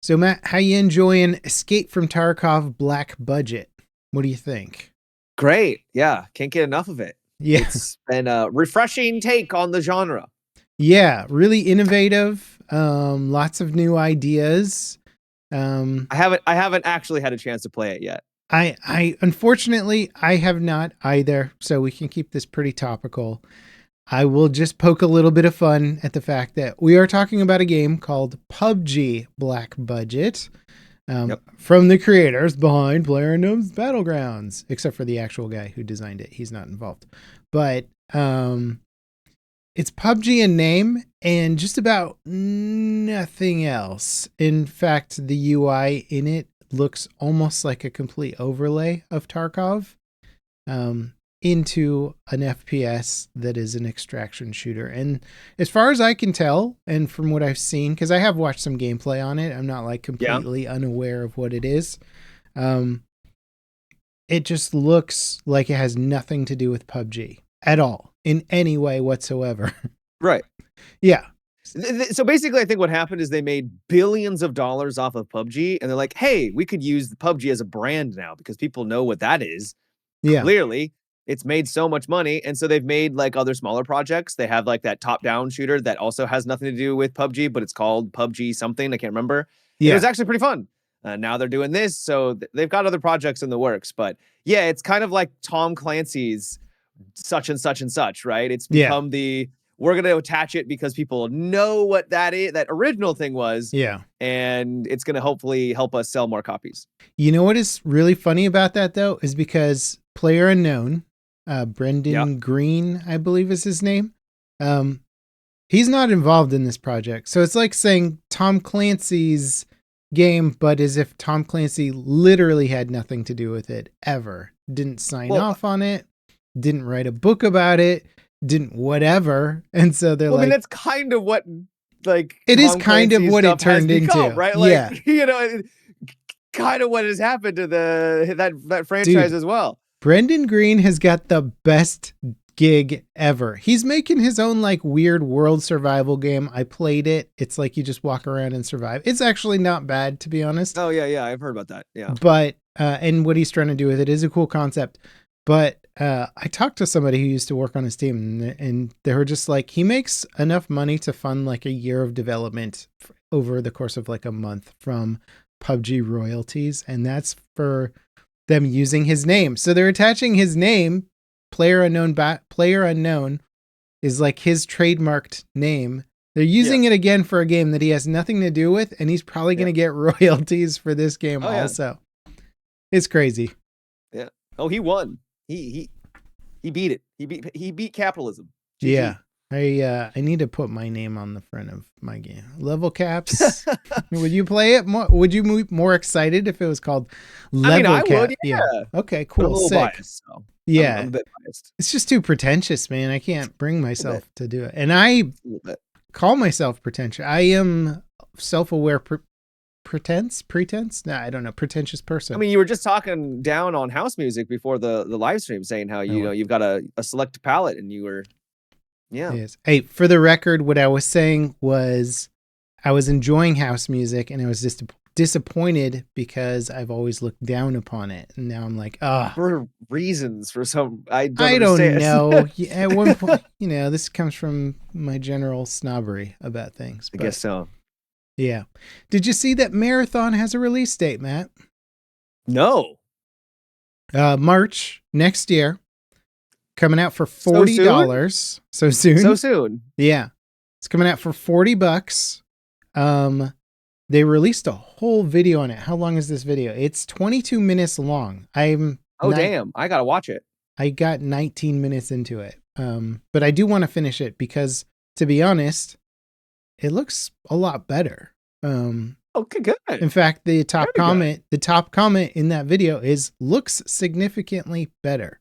So Matt, how you enjoying Escape from Tarkov Black Budget? What do you think? Great. Yeah. Can't get enough of it. Yeah. It's been a refreshing take on the genre. Yeah, really innovative. Lots of new ideas. Um, I haven't actually had a chance to play it yet. I unfortunately I have not either, so we can keep this pretty topical. I will just poke a little bit of fun at the fact that we are talking about a game called PUBG Black Budget. Yep. From the creators behind PlayerUnknown's Battlegrounds, except for the actual guy who designed it. He's not involved. But it's PUBG in name and just about nothing else. In fact, the UI in it looks almost like a complete overlay of Tarkov into an FPS that is an extraction shooter. And as far as I can tell, and from what I've seen, because I have watched some gameplay on it, I'm not like Yeah. completely unaware of what it is. It just looks like it has nothing to do with PUBG at all in any way whatsoever. Right. Yeah. So basically, I think what happened is they made billions of dollars off of PUBG, and they're like, "Hey, we could use the PUBG as a brand now because people know what that is." Yeah. Clearly, it's made so much money, and so they've made like other smaller projects. They have like that top-down shooter that also has nothing to do with PUBG, but it's called PUBG something. I can't remember. It was Yeah. actually pretty fun. Now they're doing this, so they've got other projects in the works. But yeah, it's kind of like Tom Clancy's such and such and such, right? It's Yeah. become the we're going to attach it because people know what that is, that original thing was, Yeah. and it's going to hopefully help us sell more copies. You know what is really funny about that though is because PlayerUnknown, Yeah. Brendan Green, I believe is his name. He's not involved in this project. So it's like saying Tom Clancy's game, but as if Tom Clancy literally had nothing to do with it ever. Didn't sign Well, off on it, didn't write a book about it, didn't whatever. And so they're I mean, like, that's kind of what like it is Tom kind of Clancy's what it stuff has turned become, into. right? Yeah. Like, kind of what has happened to that franchise Dude, as well. Brendan Green has got the best gig ever. He's making his own like weird world survival game. I played it. It's like you just walk around and survive. It's actually not bad, to be honest. Oh yeah, I've heard about that. Yeah. But and what he's trying to do with it is a cool concept. But I talked to somebody who used to work on his team, and they were just like, he makes enough money to fund like a year of development over the course of like a month from PUBG royalties, and that's for them using his name. So they're attaching his name, PlayerUnknown is like his trademarked name. They're using it again for a game that he has nothing to do with, and he's probably going to get royalties for this game also. It's crazy. Yeah. Oh, he won. He beat it. He beat capitalism. GG. Yeah. I need to put my name on the front of my game. Level Caps. Would you play it more? Would you be more excited if it was called Level I Cap? would, yeah. Okay, But I'm a cool. little Sick. biased, so Yeah. I'm a bit biased. It's just too pretentious, man. I can't bring myself to do it. And I A little bit. call myself pretentious. I am self-aware pretense? No, I don't know. Pretentious person. I mean, you were just talking down on house music before the live stream, saying how you've got a select palette, and you were, yeah. Yes. Hey, for the record, what I was saying was I was enjoying house music, and I was just disappointed because I've always looked down upon it, and now I'm like, For reasons, for some, I don't understand. know. At one point, this comes from my general snobbery about things. I guess so. Yeah. Did you see that Marathon has a release date, Matt? No. March next year. Coming out for $40. So soon? So soon. Yeah. It's coming out for $40. They released a whole video on it. How long is this video? It's 22 minutes long. Damn. I gotta watch it. I got 19 minutes into it. But I do want to finish it because, to be honest, it looks a lot better. Okay, good. In fact, the top comment in that video is looks significantly better.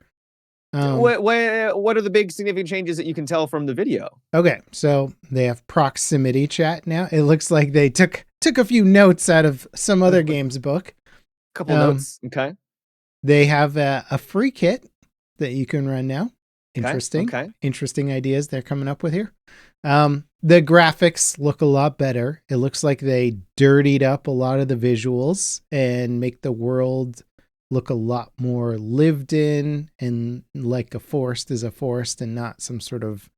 What are the big significant changes that you can tell from the video? Okay, so they have proximity chat now. It looks like they took a few notes out of some other game's book. Couple notes. Okay. They have a free kit that you can run now. Okay. Okay. Interesting ideas they're coming up with here. The graphics look a lot better. It looks like they dirtied up a lot of the visuals and make the world look a lot more lived in and like a forest is a forest and not some sort of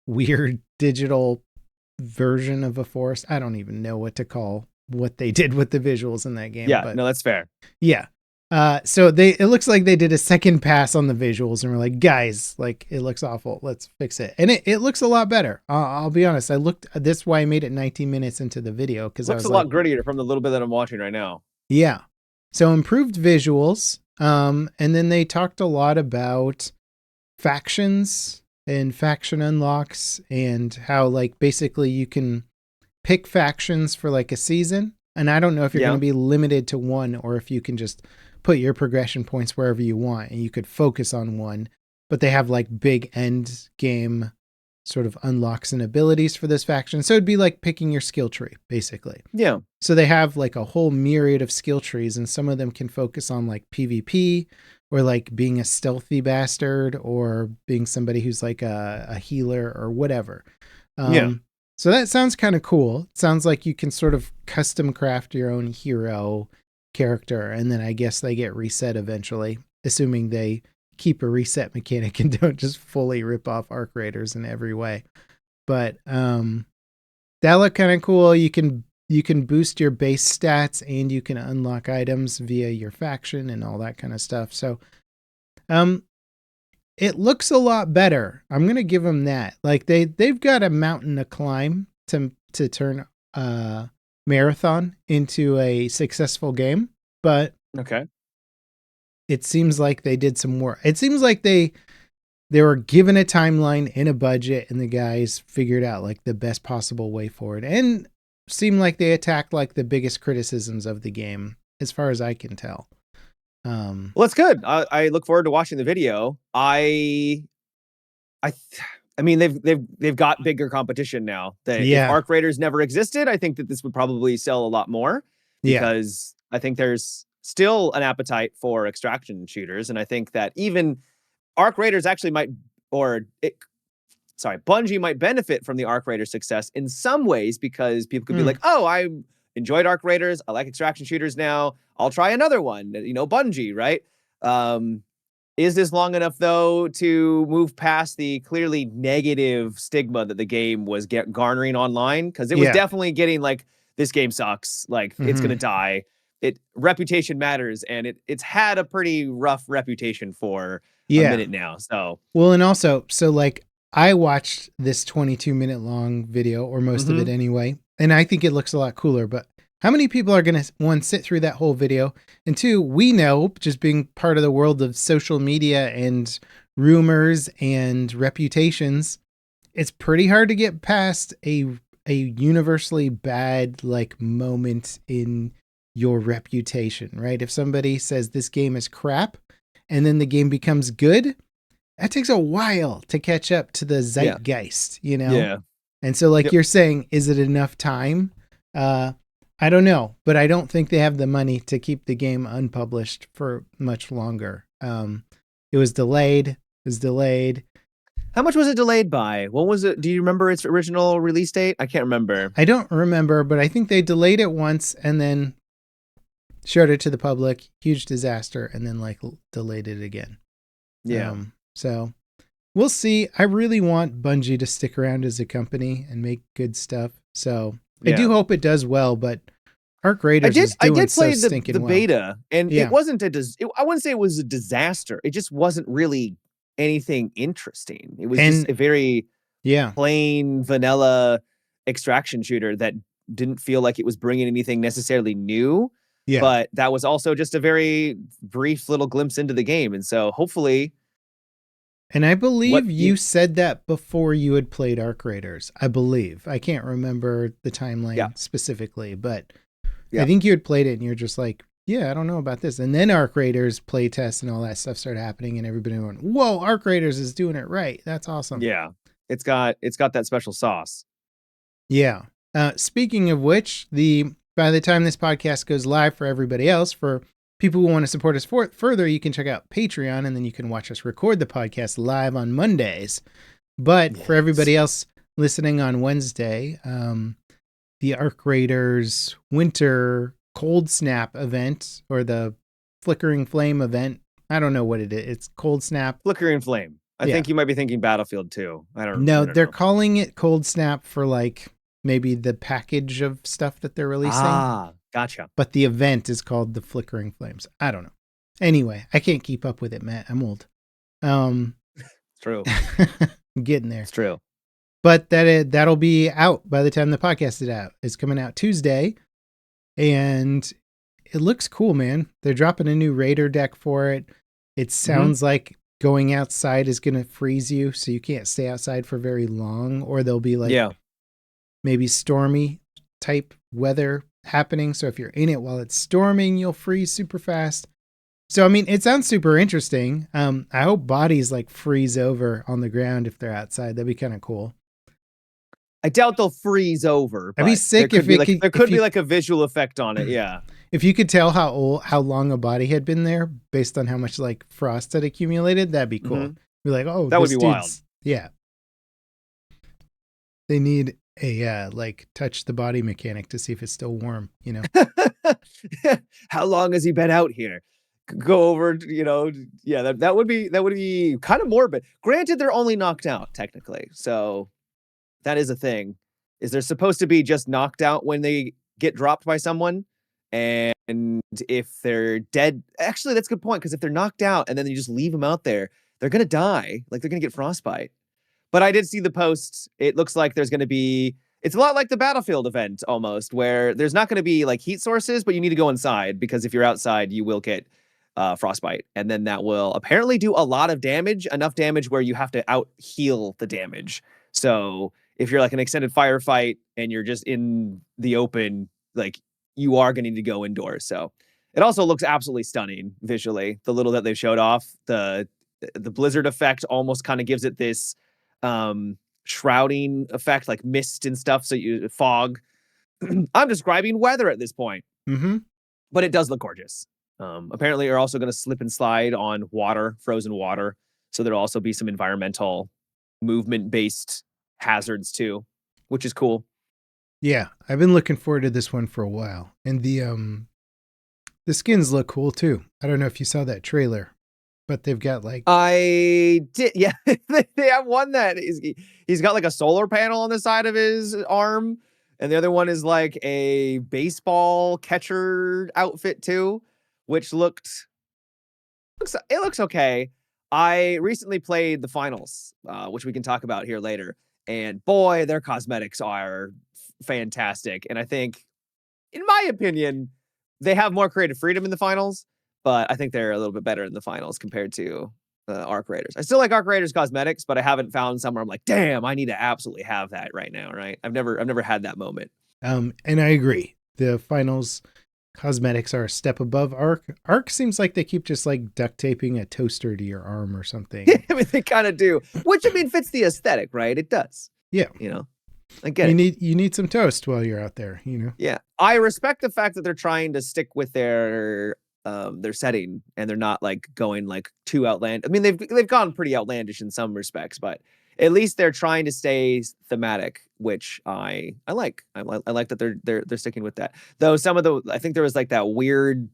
weird digital version of a forest. I don't even know what to call what they did with the visuals in that game. Yeah, But no, that's fair. yeah. So it looks like they did a second pass on the visuals and were like, guys, like it looks awful. Let's fix it. And it looks a lot better. I'll be honest. That's why I made it 19 minutes into the video. Cause I Looks was a like, lot grittier from the little bit that I'm watching right now. yeah. So improved visuals. And then they talked a lot about factions and faction unlocks and how like basically you can pick factions for like a season. And I don't know if you're going to be limited to one or if you can just put your progression points wherever you want and you could focus on one. But they have like big end game sort of unlocks and abilities for this faction. So it'd be like picking your skill tree, basically. Yeah. So they have like a whole myriad of skill trees, and some of them can focus on like PvP or like being a stealthy bastard or being somebody who's like a healer or whatever. So that sounds kind of cool. It sounds like you can sort of custom craft your own hero character, and then I guess they get reset eventually, assuming they keep a reset mechanic and don't just fully rip off Arc Raiders in every way. But that looked kind of cool. You can boost your base stats and you can unlock items via your faction and all that kind of stuff. So it looks a lot better. I'm going to give them that. Like they've got a mountain to climb to turn Marathon into a successful game, but okay. It seems like they did some work. It seems like they were given a timeline and a budget and the guys figured out like the best possible way forward and seemed like they attacked like the biggest criticisms of the game as far as I can tell. Well, that's good. I look forward to watching the video. I mean, they've got bigger competition now. If Arc Raiders never existed, I think that this would probably sell a lot more because I think there's still an appetite for extraction shooters, and I think that even Arc Raiders actually Bungie might benefit from the Arc Raider success in some ways because people could be like, "Oh, I enjoyed Arc Raiders. I like extraction shooters now. I'll try another one." You know, Bungie, right? Is this long enough though to move past the clearly negative stigma that the game was garnering online? Because it was definitely getting like, this game sucks, like it's gonna die. Reputation matters, and it's had a pretty rough reputation for a minute now. So well, and also, so like I watched this 22-minute long video, or most of it anyway, and I think it looks a lot cooler. But how many people are going to, one, sit through that whole video? And two, we know, just being part of the world of social media and rumors and reputations, it's pretty hard to get past a universally bad like moment in your reputation, right? If somebody says this game is crap and then the game becomes good, that takes a while to catch up to the zeitgeist, you know? Yeah. And so like you're saying, is it enough time? I don't know, but I don't think they have the money to keep the game unpublished for much longer. It was delayed. How much was it delayed by? What was it? Do you remember its original release date? I can't remember. I don't remember, but I think they delayed it once and then showed it to the public. Huge disaster, and then like delayed it again. Yeah. So we'll see. I really want Bungie to stick around as a company and make good stuff. So I do hope it does well, but Arc Raiders I did play the beta, and it wasn't I wouldn't say it was a disaster. It just wasn't really anything interesting. It was just a very plain vanilla extraction shooter that didn't feel like it was bringing anything necessarily new. Yeah. But that was also just a very brief little glimpse into the game. And so hopefully... And I believe you said that before you had played Arc Raiders. I believe. I can't remember the timeline specifically, but I think you had played it and you're just like, yeah, I don't know about this. And then Arc Raiders playtest and all that stuff started happening and everybody went, whoa, Arc Raiders is doing it right. That's awesome. Yeah. It's got that special sauce. Yeah. Speaking of which, by the time this podcast goes live for everybody else, for people who want to support us further, you can check out Patreon, and then you can watch us record the podcast live on Mondays. But for everybody else listening on Wednesday, the Arc Raiders Winter Cold Snap event, or the Flickering Flame event, I don't know what it is. It's Cold Snap. Flickering Flame. I think you might be thinking Battlefield 2. I don't know. They're calling it Cold Snap for like maybe the package of stuff that they're releasing. Ah, gotcha. But the event is called the Flickering Flames. I don't know. Anyway, I can't keep up with it, Matt. I'm old. It's true. I'm getting there. It's true. But that'll be out by the time the podcast is out. It's coming out Tuesday, and it looks cool, man. They're dropping a new Raider deck for it. It sounds like going outside is going to freeze you, so you can't stay outside for very long, or there'll be like maybe stormy type weather happening. So if you're in it while it's storming, you'll freeze super fast. So, I mean, it sounds super interesting. I hope bodies like freeze over on the ground if they're outside. That'd be kind of cool. I doubt they'll freeze over. I'd be sick if there could be like a visual effect on it. Yeah. If you could tell how long a body had been there based on how much like frost had accumulated, that'd be cool. Be like, oh, that would be wild. Yeah. They need a like touch the body mechanic to see if it's still warm, you know. How long has he been out here? Go over, you know. Yeah, that would be kind of morbid. Granted, they're only knocked out technically, so that is a thing. Is they're supposed to be just knocked out when they get dropped by someone, and if they're dead, actually that's a good point, because if they're knocked out and then you just leave them out there, they're gonna die. Like they're gonna get frostbite. But I did see the post. It looks like there's gonna be. It's a lot like the Battlefield event almost, where there's not gonna be like heat sources, but you need to go inside, because if you're outside, you will get frostbite, and then that will apparently do a lot of damage, enough damage where you have to out heal the damage. So if you're like an extended firefight and you're just in the open, like you are going to need to go indoors. So it also looks absolutely stunning visually. The little that they showed off, the blizzard effect almost kind of gives it this shrouding effect, like mist and stuff. So you fog. I'm describing weather at this point, but it does look gorgeous. Apparently, you're also going to slip and slide on water, frozen water. So there'll also be some environmental movement-based hazards too, which is cool. Yeah, I've been looking forward to this one for a while, and the skins look cool too. I don't know if you saw that trailer, but they've got like I did, yeah. They have one that he's got like a solar panel on the side of his arm, and the other one is like a baseball catcher outfit too, which looks okay. I recently played the finals, which we can talk about here later. And boy, their cosmetics are fantastic. And I think, in my opinion, they have more creative freedom in the finals, but I think they're a little bit better in the finals compared to Arc Raiders. I still like Arc Raiders cosmetics, but I haven't found somewhere I'm like, damn, I need to absolutely have that right now, right? I've never had that moment. And I agree. The finals cosmetics are a step above Arc. Arc seems like they keep just like duct taping a toaster to your arm or something. I mean, they kind of do, which I mean fits the aesthetic, right? It does. Yeah. You know, I get it. You need some toast while you're out there, you know? Yeah. I respect the fact that they're trying to stick with their setting, and they're not like going like too outlandish. I mean, they've gone pretty outlandish in some respects, but at least they're trying to stay thematic, which I like. I like that they're sticking with that. Though I think there was like that weird,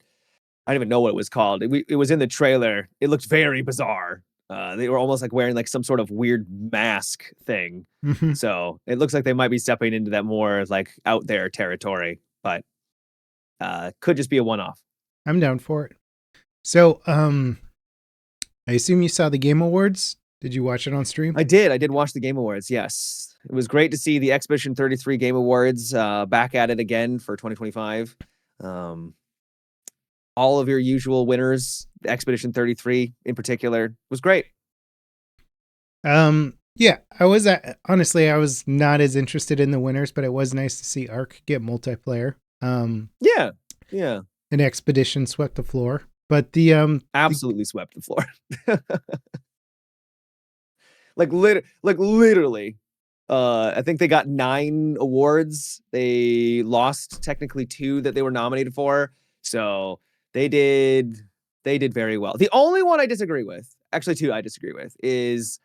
I don't even know what it was called. It was in the trailer. It looked very bizarre. They were almost like wearing like some sort of weird mask thing. So it looks like they might be stepping into that more like out there territory, but could just be a one-off. I'm down for it. So, I assume you saw the Game Awards. Did you watch it on stream? I did watch the Game Awards. Yes. It was great to see the Expedition 33 Game Awards back at it again for 2025. All of your usual winners, Expedition 33 in particular, was great. Yeah, I was honestly, I was not as interested in the winners, but it was nice to see Arc get multiplayer. Yeah. An Expedition swept the floor, but the absolutely swept the floor. like literally. I think they got 9 awards. They lost technically 2 that they were nominated for. So They did very well. The only one I disagree with, actually two I disagree with, is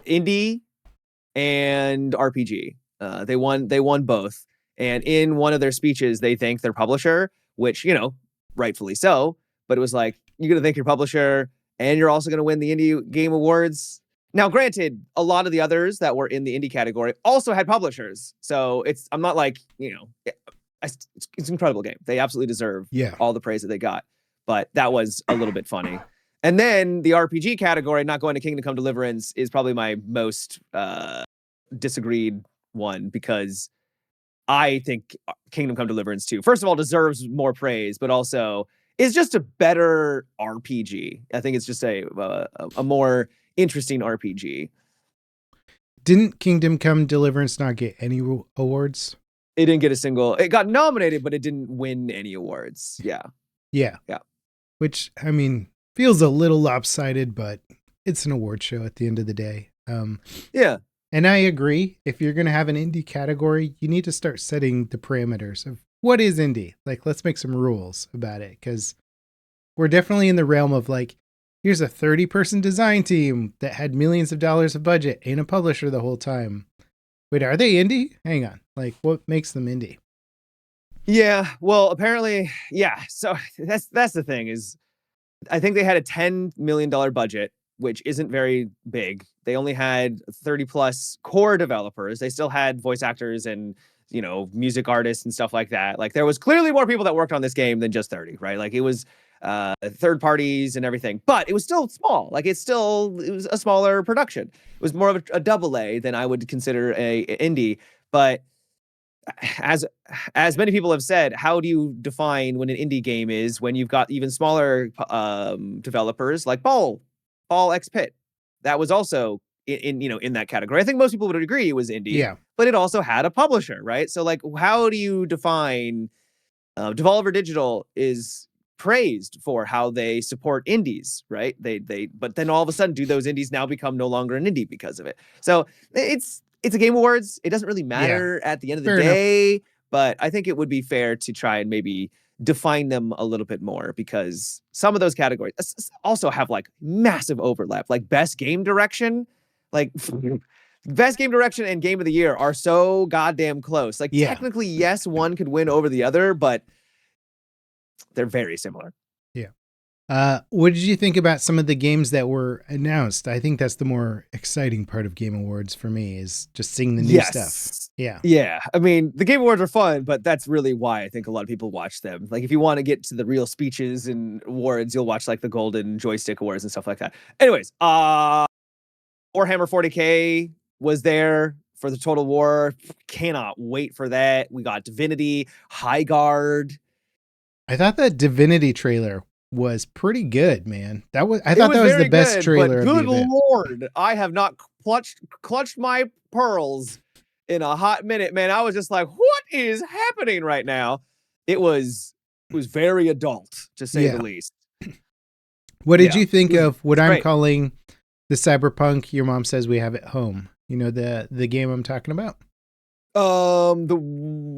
indie and RPG. They won both. And in one of their speeches, they thanked their publisher, which, rightfully so. But it was like, you're going to thank your publisher and you're also going to win the Indie Game Awards. Now, granted, a lot of the others that were in the indie category also had publishers. So I'm not like, it's an incredible game. They absolutely deserve all the praise that they got. But that was a little bit funny. And then the RPG category, not going to Kingdom Come Deliverance, is probably my most disagreed one, because I think Kingdom Come Deliverance 2, first of all, deserves more praise, but also is just a better RPG. I think it's just a more interesting RPG. Didn't Kingdom Come Deliverance not get any awards? It didn't get a single. It got nominated, but it didn't win any awards. Yeah. Which, I mean, feels a little lopsided, but it's an award show at the end of the day. Yeah. And I agree. If you're going to have an indie category, you need to start setting the parameters of what is indie. Like, let's make some rules about it, because we're definitely in the realm of like, here's a 30-person design team that had millions of dollars of budget and a publisher the whole time. Wait, are they indie? Hang on. Like, what makes them indie? Yeah, well, apparently, yeah. So that's the thing, is I think they had a $10 million budget, which isn't very big. They only had 30 plus core developers. They still had voice actors and, music artists and stuff like that. Like, there was clearly more people that worked on this game than just 30, right? Like, it was third parties and everything, but it was still small. Like, it was a smaller production. It was more of a double A than I would consider a indie. But as many people have said, how do you define when an indie game is, when you've got even smaller developers like Ball X Pit? That was also in that category. I think most people would agree it was indie, but it also had a publisher, right? So like, how do you define? Devolver Digital is praised for how they support indies, right? But then all of a sudden, do those indies now become no longer an indie because of it? So it's a Game Awards. It doesn't really matter at the end of the day, but I think it would be fair to try and maybe define them a little bit more, because some of those categories also have like massive overlap. Like best game direction, like best game direction and game of the year are so goddamn close. Like technically, yes, one could win over the other, but they're very similar. What did you think about some of the games that were announced? I think that's the more exciting part of Game Awards for me, is just seeing the new stuff. Yeah. I mean, the Game Awards are fun, but that's really why I think a lot of people watch them. Like, if you want to get to the real speeches and awards, you'll watch like the Golden Joystick Awards and stuff like that. Anyways, Warhammer 40K was there for the Total War. Cannot wait for that. We got Divinity, High Guard. I thought that Divinity trailer was pretty good, man. I thought that was the best trailer of the event. Good Lord, I have not clutched my pearls in a hot minute, man. I was just like, what is happening right now? It was very adult, to say the least. What did you think of what I'm calling the Cyberpunk Your Mom Says We Have at Home? You know, the game I'm talking about?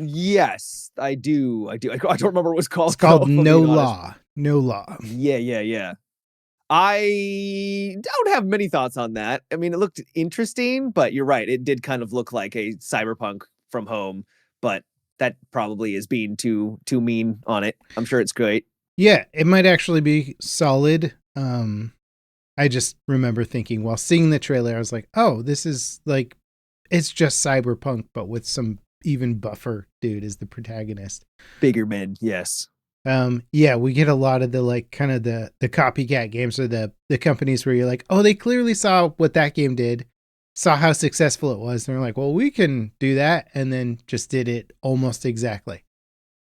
Yes, I do. I don't remember what it was called. It's called No Law. No Law. Yeah. I don't have many thoughts on that. I mean, it looked interesting, but you're right. It did kind of look like a Cyberpunk from home, but that probably is being too mean on it. I'm sure it's great. Yeah, it might actually be solid. I just remember thinking while seeing the trailer, I was like, oh, this is like, it's just Cyberpunk, but with some even buffer dude as the protagonist. Bigger men, yes. We get a lot of the like kind of the copycat games, or the companies where you're like, oh, they clearly saw what that game did, saw how successful it was, and they're like, well, we can do that, and then just did it almost exactly.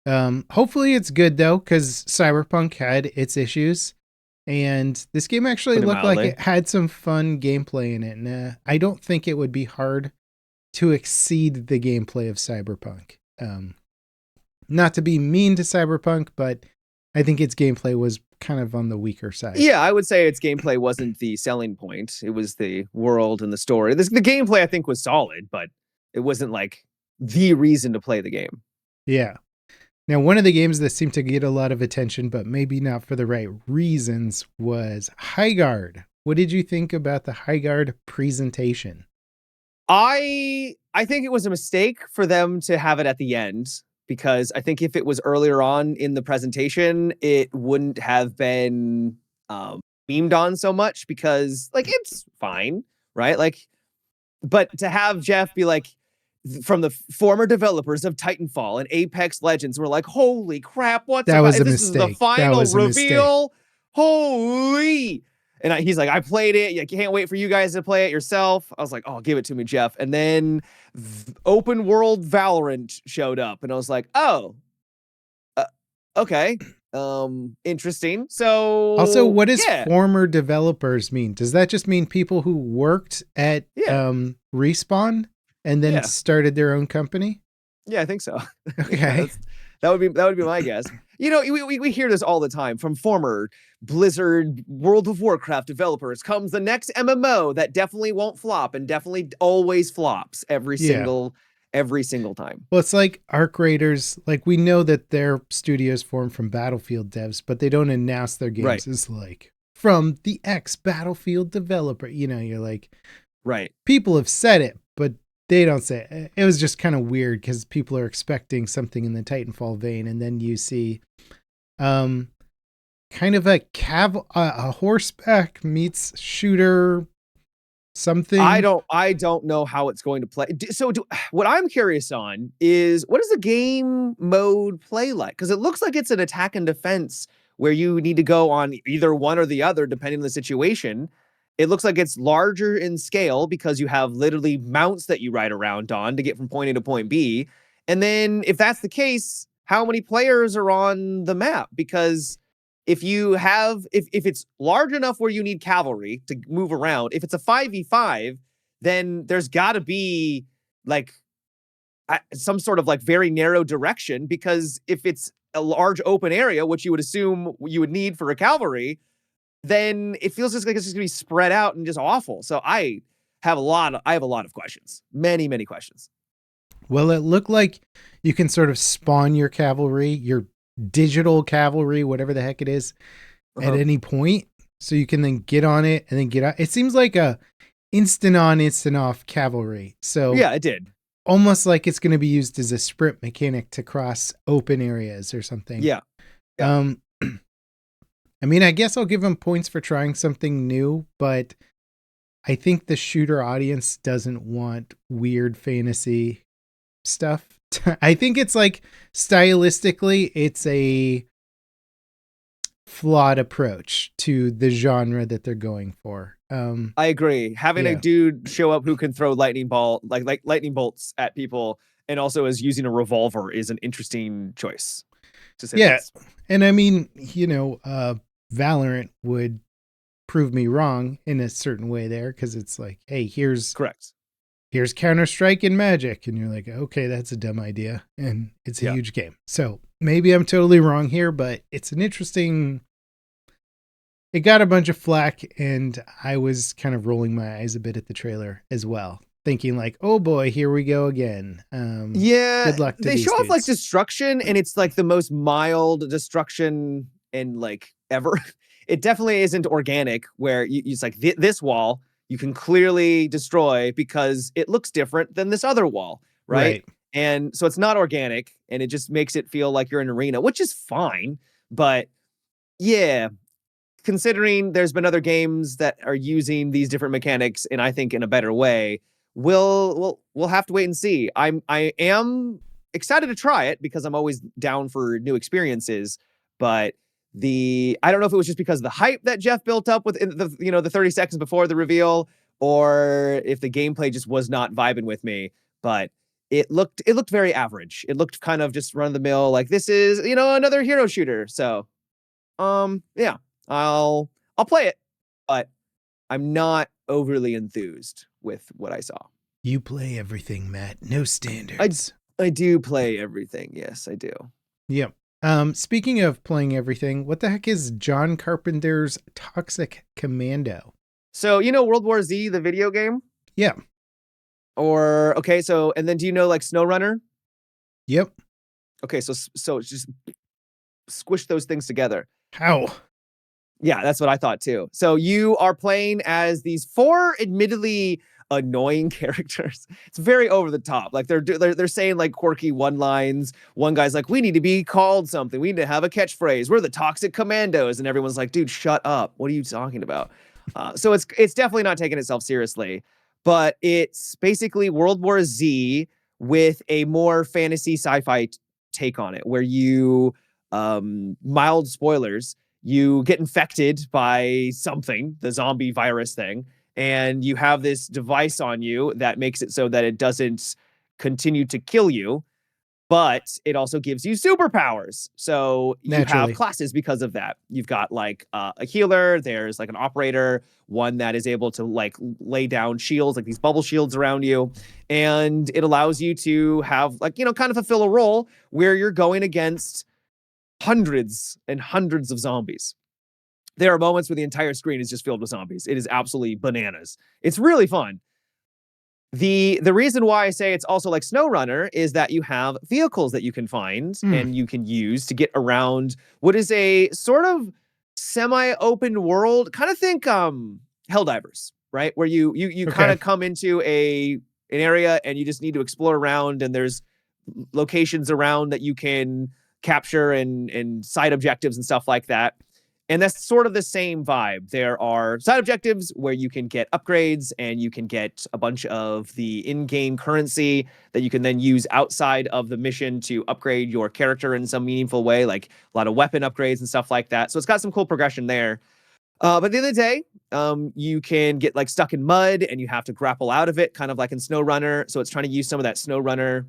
Hopefully it's good though, because Cyberpunk had its issues, and this game actually looked like it had some fun gameplay in it, and I don't think it would be hard to exceed the gameplay of Cyberpunk. Not to be mean to Cyberpunk, but I think its gameplay was kind of on the weaker side. Yeah, I would say its gameplay wasn't the selling point. It was the world and the story. The gameplay, I think, was solid, but it wasn't like the reason to play the game. Yeah. Now, one of the games that seemed to get a lot of attention, but maybe not for the right reasons, was Highguard. What did you think about the Highguard presentation? I think it was a mistake for them to have it at the end, because I think if it was earlier on in the presentation, it wouldn't have been memed on so much, because like it's fine, right? Like, but to have Jeff be like, from the former developers of Titanfall and Apex Legends, we're like, holy crap, what's That about? was If a this is the mistake. That final was a mistake. reveal, holy. And he's like, I played it. I can't wait for you guys to play it yourself. I was like, oh, give it to me, Jeff. And then open world Valorant showed up, and I was like, oh, uh, okay, interesting. Also, So what does yeah, former developers mean? Does that just mean people who worked at yeah, Respawn and then yeah. started their own company? Yeah, I think so. Yeah, Okay. that would be my guess. You know, we hear this all the time from former Blizzard World of Warcraft developers. Comes the next MMO that definitely won't flop and definitely always flops Yeah. every single time. Well, it's like Arc Raiders. Like, we know that their studios formed from Battlefield devs, but they don't announce their Right, games as like from the ex Battlefield developer. You know, you're like, right. people have said it, but they don't say it. It was just kind of weird because people are expecting something in the Titanfall vein, and then you see um kind of a horseback meets shooter something. I don't know how it's going to play. What I'm curious on is, what does the game mode play like? Because it looks like it's an attack and defense where you need to go on either one or the other depending on the situation. It looks like it's larger in scale because you have literally mounts that you ride around on to get from point A to point B. And then if that's the case, how many players are on the map? Because if it's large enough where you need cavalry to move around, if it's a 5v5, then there's got to be like some sort of like very narrow direction, because if it's a large open area, which you would assume you would need for a cavalry, then it feels just like it's just gonna be spread out and just awful. So I have a lot of questions. Many questions. Well, it looked like you can sort of spawn your cavalry, your digital cavalry, whatever the heck it is, at Uh-huh. any point. So you can then get on it and then get out. It seems like a instant on, instant off cavalry. So Yeah, it did. almost like it's going to be used as a sprint mechanic to cross open areas or something. Yeah. Yeah. Um, I mean, I guess I'll give them points for trying something new, but I think the shooter audience doesn't want weird fantasy stuff. I think it's like stylistically, it's a flawed approach to the genre that they're going for. I agree. Having a Yeah. dude show up who can throw like lightning bolts at people and also is using a revolver is an interesting choice, to say the Yeah. least. And I mean, Valorant would prove me wrong in a certain way there, because it's like, hey, Correct. here's Counter-Strike and Magic, and you're like, okay, that's a dumb idea, and it's a Yeah. huge game. So maybe I'm totally wrong here, but it's an interesting. It got a bunch of flack, and I was kind of rolling my eyes a bit at the trailer as well, thinking like, oh boy, here we go again. Yeah, Good luck to they these show off like dudes. destruction, and it's like the most mild destruction and like ever. It definitely isn't organic, where it's like this wall you can clearly destroy because it looks different than this other wall, right? Right. And so it's not organic, and it just makes it feel like you're in an arena, which is fine. But yeah, considering there's been other games that are using these different mechanics, and I think in a better way, we'll have to wait and see. I am excited to try it because I'm always down for new experiences, but I don't know if it was just because of the hype that Jeff built up with the 30 seconds before the reveal, or if the gameplay just was not vibing with me, but it looked very average. It looked kind of just run of the mill, like this is, another hero shooter. So yeah, I'll play it, but I'm not overly enthused with what I saw. You play everything, Matt. No I standards. I do play everything. Yes, I do. Yep. Speaking of playing everything, what the heck is John Carpenter's Toxic Commando? So, World War Z, the video game? Yeah. Or okay, so and then do you know like SnowRunner? Yep. Okay, so it's just squish those things together. How? Yeah, that's what I thought too. So you are playing as these four admittedly annoying characters. It's very over the top. Like they're saying like quirky one lines. One guy's like, "We need to be called something. We need to have a catchphrase. We're the Toxic Commandos," and everyone's like, "Dude, shut up. What are you talking about?" So it's definitely not taking itself seriously, but it's basically World War Z with a more fantasy sci-fi take on it, where you mild spoilers, you get infected by something, the zombie virus thing, and you have this device on you that makes it so that it doesn't continue to kill you, but it also gives you superpowers. So you have Naturally. classes because of that. You've got like a healer, there's like an operator, one that is able to like lay down shields, like these bubble shields around you. And it allows you to have like, you know, kind of fulfill a role where you're going against hundreds and hundreds of zombies. There are moments where the entire screen is just filled with zombies. It is absolutely bananas. It's really fun. The reason why I say it's also like SnowRunner is that you have vehicles that you can find Hmm. and you can use to get around what is a sort of semi-open world. Kind of think Helldivers, right? Where you kind Okay. of come into an area and you just need to explore around, and there's locations around that you can capture and side objectives and stuff like that. And that's sort of the same vibe. There are side objectives where you can get upgrades and you can get a bunch of the in-game currency that you can then use outside of the mission to upgrade your character in some meaningful way, like a lot of weapon upgrades and stuff like that. So it's got some cool progression there. But at the end of the day, you can get like stuck in mud and you have to grapple out of it, kind of like in SnowRunner. So it's trying to use some of that SnowRunner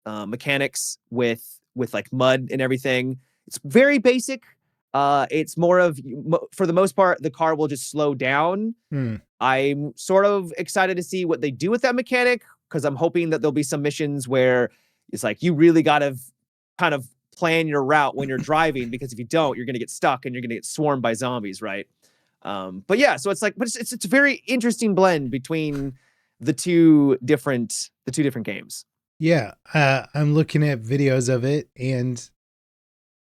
mechanics with like mud and everything. It's very basic. It's more of, for the most part, the car will just slow down. Hmm. I'm sort of excited to see what they do with that mechanic, because I'm hoping that there'll be some missions where it's like you really got to kind of plan your route when you're driving, because if you don't, you're going to get stuck and you're going to get swarmed by zombies, right? But yeah, so it's like, but it's a very interesting blend between the two different games. Yeah. I'm looking at videos of it, and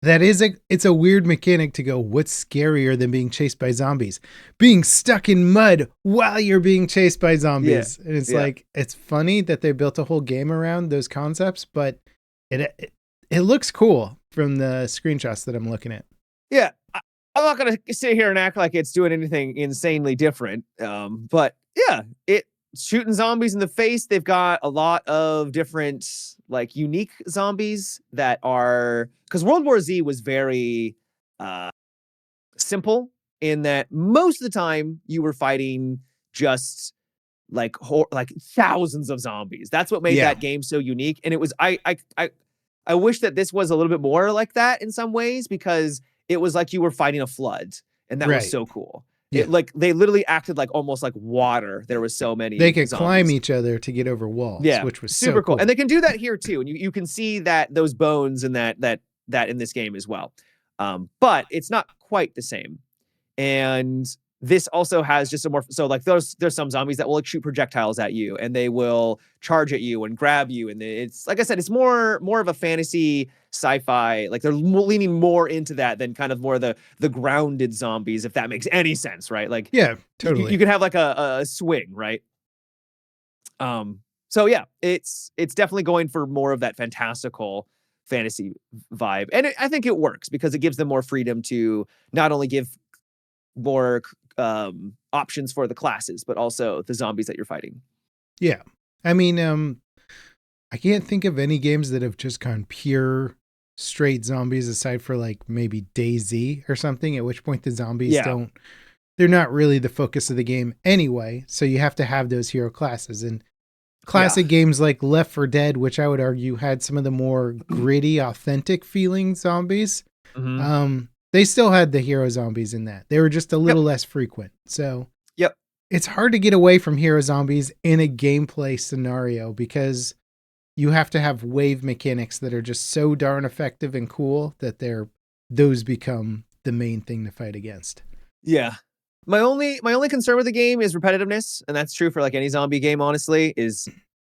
it's a weird mechanic to go, what's scarier than being chased by zombies? Being stuck in mud while you're being chased by Yeah, zombies. And it's yeah. like, it's funny that they built a whole game around those concepts, but it looks cool from the screenshots that I'm looking at. Yeah, I'm not gonna sit here and act like it's doing anything insanely different. But yeah, it's shooting zombies in the face. They've got a lot of different like unique zombies that are, because World War Z was very uh simple in that most of the time you were fighting just like thousands of zombies. That's what made Yeah. that game so unique. And it was I wish that this was a little bit more like that in some ways, because it was like you were fighting a flood, and that was Right. so cool. Yeah. It like they literally acted like almost like water. There was so They many could climb zombies. each other to get over walls, Yeah, which was so super cool. And cool. they can do that here too. And you can see that those bones and that in this game as well. But it's not quite the same. And this also has just a more, so like there's some zombies that will like shoot projectiles at you and they will charge at you and grab you, and it's like I said, it's more of a fantasy sci-fi, like they're leaning more into that than kind of more the grounded zombies, if that makes any sense, right? Like Yeah, you totally. could have like a swing, right? So yeah, it's definitely going for more of that fantastical fantasy vibe, and I think it works because it gives them more freedom to not only give more options for the classes, but also the zombies that you're fighting. Yeah. I mean, I can't think of any games that have just gone pure straight zombies aside for like maybe DayZ or something, at which point the zombies Yeah. don't, they're not really the focus of the game anyway. So you have to have those hero classes. And Yeah. classic games like Left 4 Dead, which I would argue had some of the more gritty, authentic feeling zombies, Hmm. they still had the hero zombies in that. They were just a Yep. little less frequent. So Yep. it's hard to get away from hero zombies in a gameplay scenario because you have to have wave mechanics that are just so darn effective and cool that those become the main thing to fight against. Yeah. My only concern with the game is repetitiveness, and that's true for like any zombie game, honestly, is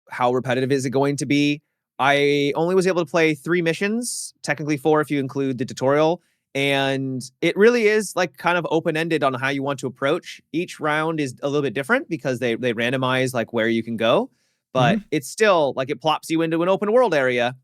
how repetitive is it going to be? I only was able to play 3 missions, technically 4 if you include the tutorial. And it really is like kind of open-ended on how you want to approach. Each round is a little bit different because they randomize like where you can go, but it's still like it plops you into an open world area.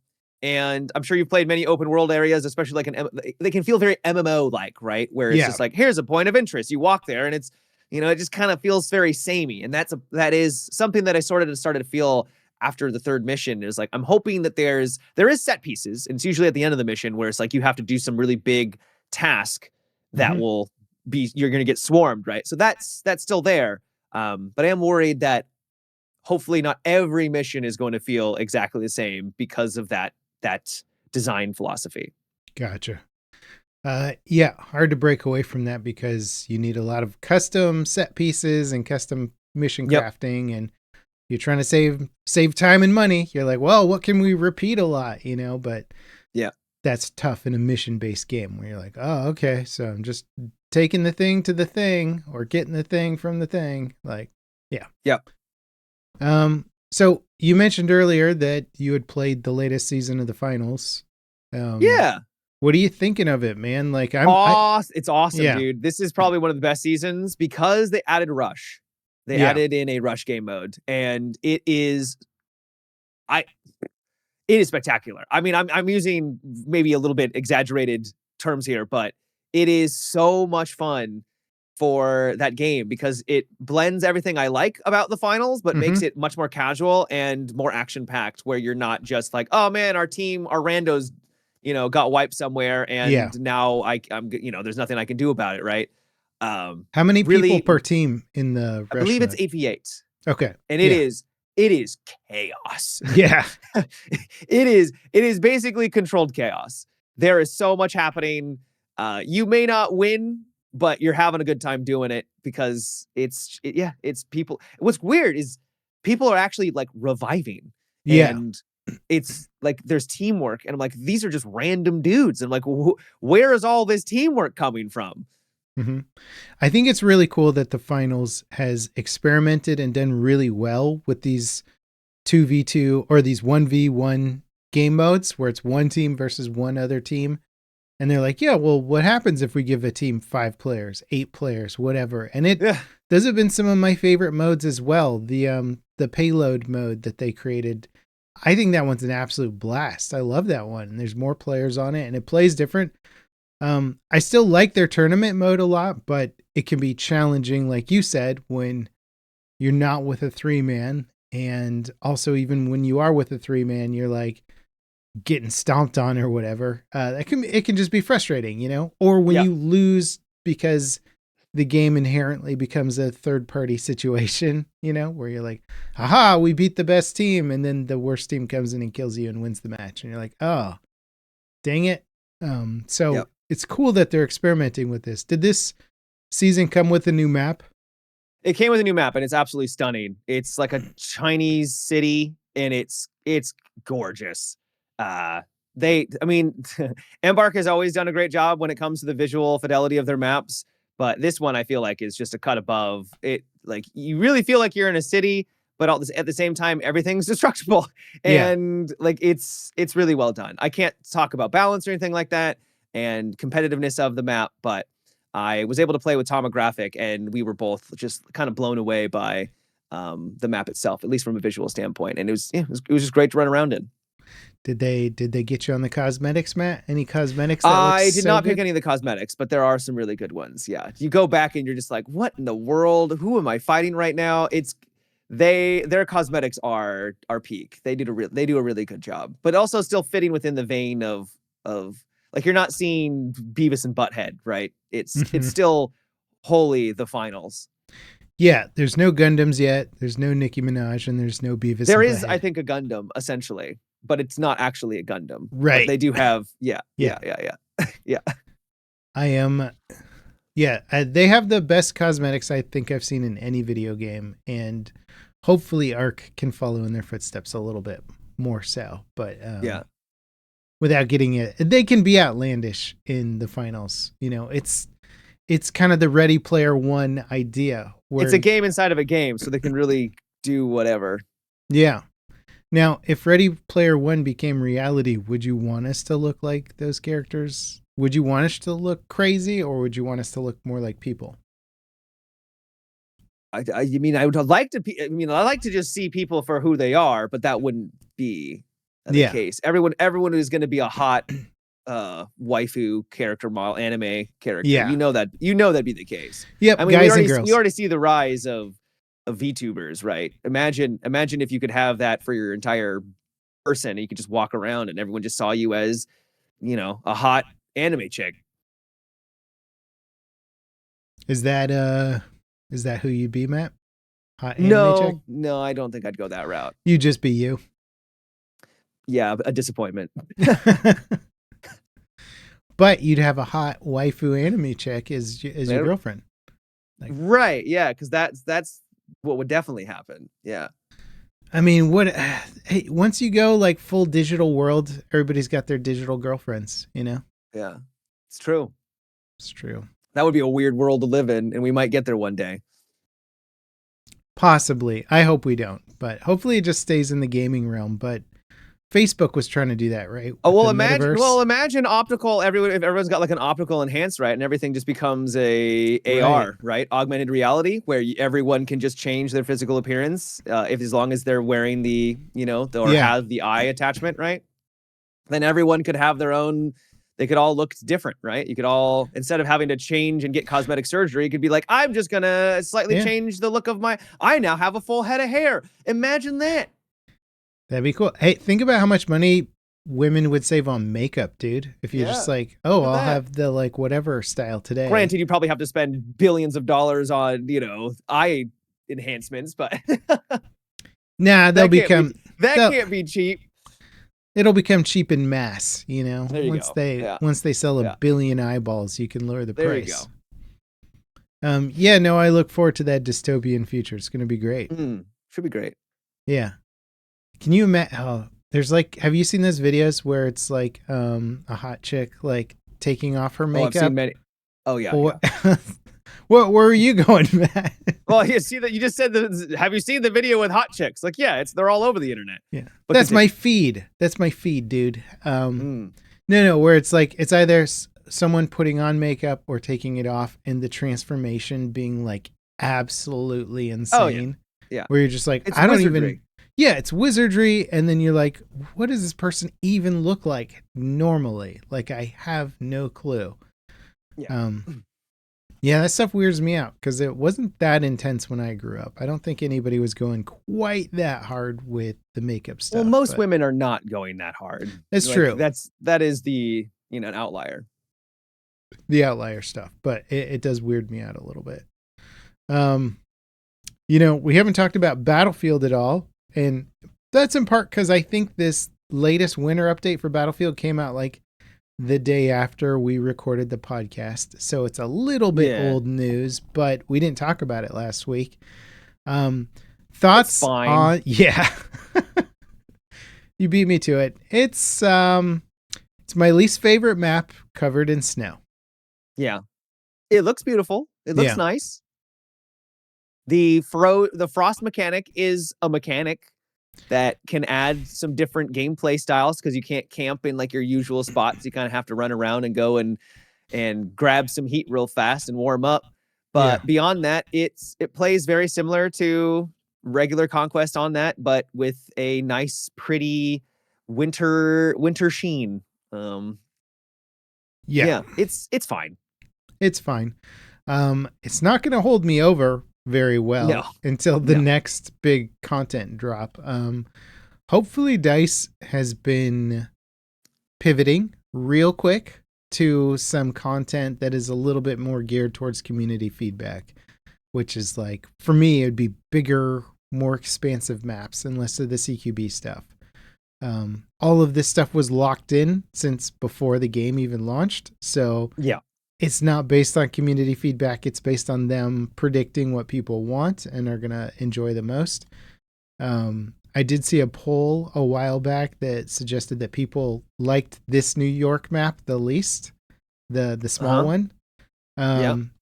And I'm sure you've played many open world areas, especially like they can feel very MMO like, right? Where it's just like, here's a point of interest. You walk there and it's, it just kind of feels very samey. And that is something that I started to feel after the 3rd mission. Is like, I'm hoping that there is set pieces, and it's usually at the end of the mission where it's like you have to do some really big task that will be, you're going to get swarmed, right? So that's still there. But I am worried that hopefully not every mission is going to feel exactly the same because of that design philosophy. Gotcha. Yeah, hard to break away from that because you need a lot of custom set pieces and custom mission crafting, and you're trying to save time and money. You're like, well, what can we repeat a lot, But yeah, that's tough in a mission-based game where you're like, oh, okay, so I'm just taking the thing to the thing or getting the thing from the thing. Like, yeah. Yep. So you mentioned earlier that you had played the latest season of the finals. Yeah. What are you thinking of it, man? Like, it's awesome, dude. This is probably one of the best seasons because they added Rush. They added in a rush game mode, and it is spectacular. I mean, I'm using maybe a little bit exaggerated terms here, but it is so much fun for that game because it blends everything I like about the finals, but makes it much more casual and more action packed, where you're not just like, oh man, our randos, got wiped somewhere, and now I'm, there's nothing I can do about it, right? How many people per team in the? I believe it's 8v8. Okay, and it is chaos. Yeah, it is basically controlled chaos. There is so much happening. You may not win, but you're having a good time doing it because it's people. What's weird is people are actually like reviving. And it's like there's teamwork, and I'm like, these are just random dudes. And I'm like, where is all this teamwork coming from? I think it's really cool that the finals has experimented and done really well with these 2v2 or these 1v1 game modes where it's one team versus one other team. And they're like, yeah, well, what happens if we give a team 5 players, 8 players, whatever? And those have been some of my favorite modes as well. The payload mode that they created, I think that one's an absolute blast. I love that one. And there's more players on it and it plays different. I still like their tournament mode a lot, but it can be challenging, like you said, when you're not with a 3-man. And also even when you are with a 3-man, you're like getting stomped on or whatever. It can just be frustrating, or when you lose because the game inherently becomes a third-party situation, where you're like, haha, we beat the best team. And then the worst team comes in and kills you and wins the match. And you're like, oh, dang it. It's cool that they're experimenting with this. Did this season come with a new map? It came with a new map, and it's absolutely stunning. It's like a Chinese city, and it's gorgeous. Embark has always done a great job when it comes to the visual fidelity of their maps, but this one I feel like is just a cut above it. Like you really feel like you're in a city, but at the same time, everything's destructible, and like it's really well done. I can't talk about balance or anything like that and competitiveness of the map, but I was able to play with Tomographic, and we were both just kind of blown away by the map itself, at least from a visual standpoint. And it was just great to run around in. Did they get you on the cosmetics, Matt? Any cosmetics? I did not pick any of the cosmetics, but there are some really good ones. Yeah, you go back and you're just like, what in the world? Who am I fighting right now? Their cosmetics are peak. They do a really good job, but also still fitting within the vein of like you're not seeing Beavis and Butthead, right? It's still wholly the finals. Yeah, there's no Gundams yet. There's no Nicki Minaj, and there's no Beavis. There is, I think, a Gundam essentially, but it's not actually a Gundam. Right? But they do have, yeah. I am. Yeah, they have the best cosmetics I think I've seen in any video game, and hopefully Ark can follow in their footsteps a little bit more so. But without getting it, they can be outlandish in the finals. It's kind of the Ready Player One idea. It's a game inside of a game, so they can really do whatever. Yeah. Now, if Ready Player One became reality, would you want us to look like those characters? Would you want us to look crazy, or would you want us to look more like people? You mean I would like to? I mean, I like to just see people for who they are, but that wouldn't be the Yeah. case. Everyone is going to be a hot waifu character model, anime character. Yeah. You know that'd be the case. Yep. I mean, Guys and girls. we already see the rise of VTubers, right? Imagine if you could have that for your entire person, and you could just walk around and everyone just saw you as, a hot anime chick. Is that who you'd be, Matt? Hot anime chick? No, I don't think I'd go that route. You just be you. Yeah, a disappointment. But you'd have a hot waifu anime chick as your girlfriend. Right, yeah, because that's what would definitely happen. Yeah. I mean, hey, once you go like full digital world, everybody's got their digital girlfriends, Yeah, it's true. It's true. That would be a weird world to live in, and we might get there one day. Possibly. I hope we don't, but hopefully it just stays in the gaming realm. But Facebook was trying to do that, right? Oh, well, imagine optical. If everyone's got like an optical enhanced, right, and everything just becomes a AR, right? Augmented reality, where everyone can just change their physical appearance, as long as they're wearing have the eye attachment, right? Then everyone could have their own. They could all look different, right? You could all, instead of having to change and get cosmetic surgery, you could be like, I'm just gonna slightly change the look of I now have a full head of hair. Imagine that. That'd be cool. Hey, think about how much money women would save on makeup, dude. If you're just like, I'll have the like whatever style today. Granted, you probably have to spend billions of dollars on, eye enhancements, but nah, that can't be cheap. It'll become cheap in mass, There you once they sell a billion eyeballs, you can lower the price. There you go. I look forward to that dystopian future. It's going to be great. Should be great. Yeah. Can you imagine? Oh, there's like, have you seen those videos where it's like a hot chick like taking off her makeup? I've seen many. Oh yeah. Where are you going, Matt? Well, you see that you just said have you seen the video with hot chicks? Like, yeah, they're all over the internet. Yeah, but that's my feed. That's my feed, dude. No, where it's like it's either someone putting on makeup or taking it off, and the transformation being like absolutely insane. Oh, yeah. Where you're just like, it's I don't wizardry. even. Yeah, it's wizardry, and then you're like, what does this person even look like normally? Like, I have no clue. Yeah. Yeah, that stuff weirds me out because it wasn't that intense when I grew up. I don't think anybody was going quite that hard with the makeup stuff. Well, most women are not going that hard. That's true. That is the an outlier. The outlier stuff, but it does weird me out a little bit. We haven't talked about Battlefield at all, and that's in part because I think this latest winter update for Battlefield came out like the day after we recorded the podcast. So it's a little bit old news, but we didn't talk about it last week. Thoughts on, yeah, you beat me to it. It's my least favorite map covered in snow. Yeah. It looks beautiful. It looks nice. The frost mechanic is a mechanic that can add some different gameplay styles because you can't camp in like your usual spots. You kind of have to run around and go and grab some heat real fast and warm up. But beyond that, it plays very similar to regular Conquest on that, but with a nice, pretty winter sheen. It's fine. It's fine. It's not going to hold me over very well until the next big content drop. Hopefully DICE has been pivoting real quick to some content that is a little bit more geared towards community feedback, which is like, for me, it'd be bigger, more expansive maps and less of the CQB stuff. All of this stuff was locked in since before the game even launched. So it's not based on community feedback. It's based on them predicting what people want and are going to enjoy the most. I did see a poll a while back that suggested that people liked this New York map the least, the small one.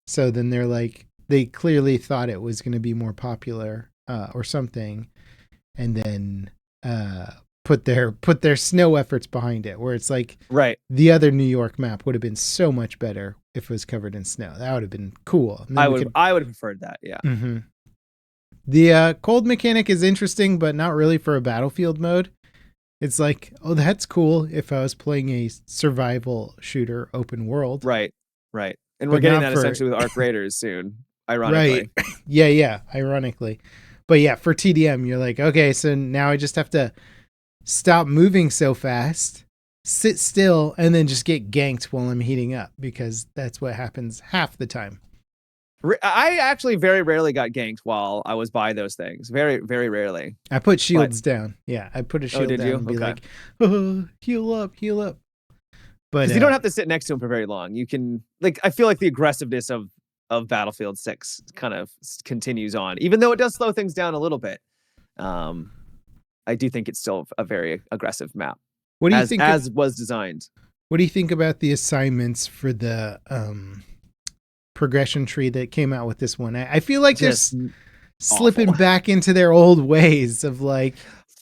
So then they're like, they clearly thought it was going to be more popular or something. And then put their snow efforts behind it, where it's like Right. the other New York map would have been so much better if it was covered in snow. That would have been cool. And then I would have preferred that. Yeah. Mm-hmm. The cold mechanic is interesting, but not really for a battlefield mode. It's like, oh, that's cool if I was playing a survival shooter open world. Right. Right. And But we're getting not that for- essentially with Arc Raiders soon, Right. ironically. Yeah, ironically. But yeah, for TDM, you're like, okay, so now I just have to stop moving so fast, sit still, and then just get ganked while I'm heating up, because that's what happens half the time. I actually very rarely got ganked while I was by those things. Very, very rarely. I put shields down. Yeah, I put a shield did down you? and be Okay. like, oh, heal up. But Because you don't have to sit next to him for very long. You can, like, I feel like the aggressiveness of Battlefield 6 kind of continues on, even though it does slow things down a little bit. I do think it's still a very aggressive map. What do you think? As was designed. What do you think about the assignments for the progression tree that came out with this one? I feel like they're slipping back into their old ways of like,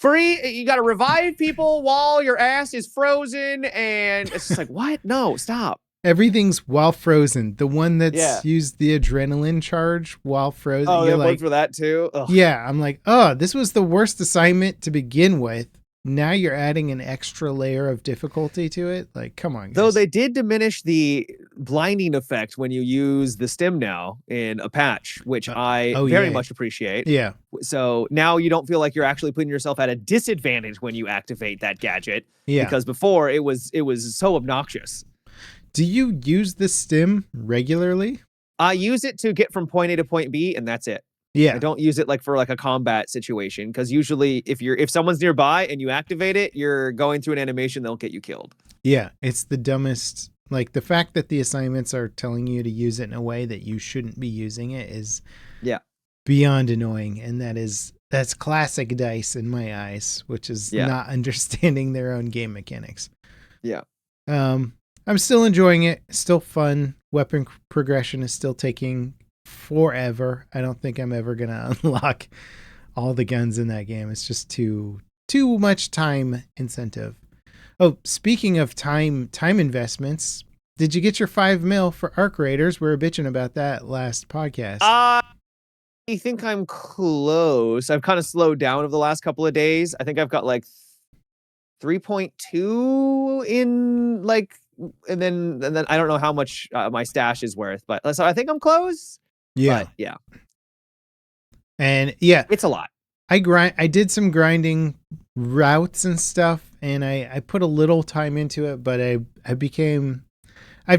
you got to revive people while your ass is frozen, and it's just like, what? No, stop. Everything's while frozen. The one that's used the adrenaline charge while frozen. Oh, they have one for that too? Ugh. Yeah, I'm like, oh, this was the worst assignment to begin with. Now you're adding an extra layer of difficulty to it. Like, come on, guys. Though they did diminish the blinding effect when you use the stim now in a patch, which I very much appreciate. Yeah. So now you don't feel like you're actually putting yourself at a disadvantage when you activate that gadget. Yeah. Because before it was so obnoxious. Do you use the stim regularly? I use it to get from point A to point B, and that's it. Yeah. I don't use it like for like a combat situation, because usually if someone's nearby and you activate it, you're going through an animation that'll get you killed. Yeah, it's the dumbest. Like, the fact that the assignments are telling you to use it in a way that you shouldn't be using it is beyond annoying, and that's classic DICE in my eyes, which is not understanding their own game mechanics. Yeah. I'm still enjoying it. Still fun. Weapon progression is still taking forever. I don't think I'm ever gonna unlock all the guns in that game. It's just too much time incentive. Oh, speaking of time investments, did you get your 5 mil for Arc Raiders? We were bitching about that last podcast. I think I'm close. I've kind of slowed down over the last couple of days. I think I've got like 3.2 in like, and then I don't know how much my stash is worth, but so I think I'm close. Yeah. But yeah. And yeah, it's a lot. I did some grinding routes and stuff, and I put a little time into it, but I've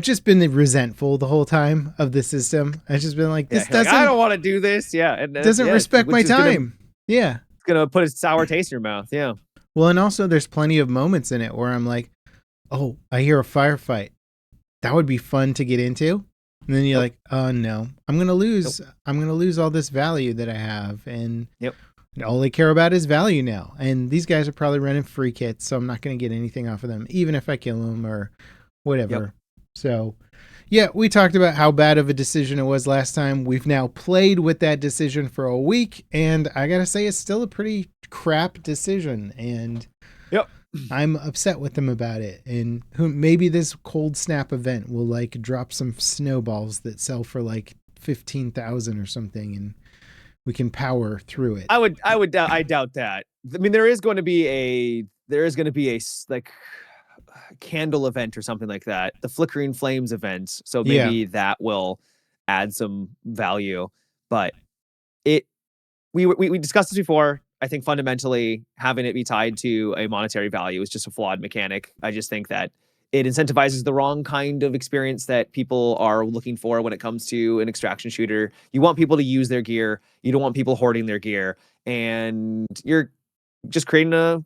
just been resentful the whole time of the system. I've just been like, this doesn't, I don't want to do this. Yeah. And doesn't respect my time. It's going to put a sour taste in your mouth. Yeah. Well, and also there's plenty of moments in it where I'm like, oh, I hear a firefight. That would be fun to get into. And then you're like, oh no, I'm going to lose. I'm going to lose all this value that I have. And all they care about is value now. And these guys are probably running free kits, so I'm not going to get anything off of them, even if I kill them or whatever. So yeah, we talked about how bad of a decision it was last time. We've now played with that decision for a week, and I got to say it's still a pretty crap decision. And I'm upset with them about it. And maybe this cold snap event will like drop some snowballs that sell for like 15,000 or something, and we can power through it. I doubt that. I mean, there is going to be a like candle event or something like that, the Flickering Flames event. So maybe that will add some value. But we discussed this before. I think fundamentally having it be tied to a monetary value is just a flawed mechanic. I just think that it incentivizes the wrong kind of experience that people are looking for when it comes to an extraction shooter. You want people to use their gear. You don't want people hoarding their gear, and you're just creating a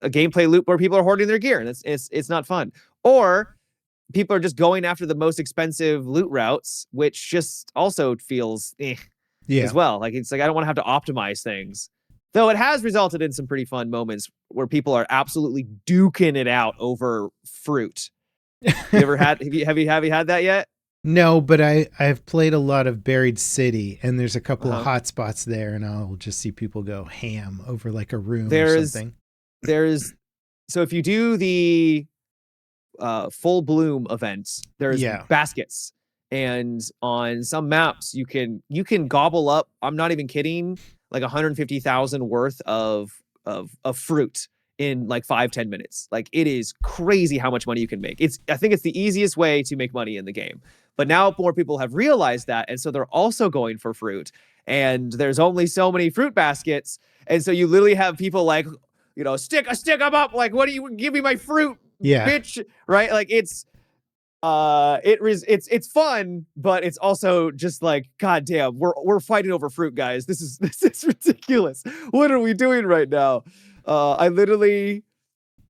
gameplay loop where people are hoarding their gear, and it's not fun. Or people are just going after the most expensive loot routes, which just also feels as well. Like, it's like, I don't want to have to optimize things. Though it has resulted in some pretty fun moments where people are absolutely duking it out over fruit. You ever had, have you had that yet? No, but I've played a lot of Buried City, and there's a couple of Uh-huh. hot spots there, and I'll just see people go ham over like a room or There's something. there's so if you do the full bloom events, there's Yeah. baskets, and on some maps you can gobble up. I'm not even kidding, like 150,000 worth of fruit in like 5-10 minutes. Like it is crazy how much money you can make. I think it's the easiest way to make money in the game. But now more people have realized that, and so they're also going for fruit. And there's only so many fruit baskets, and so you literally have people like, stick them up. Like, what do you give me my fruit, Yeah. bitch? Right? Like it's fun, but it's also just like, god damn, we're fighting over fruit, guys. This is ridiculous. What are we doing right now?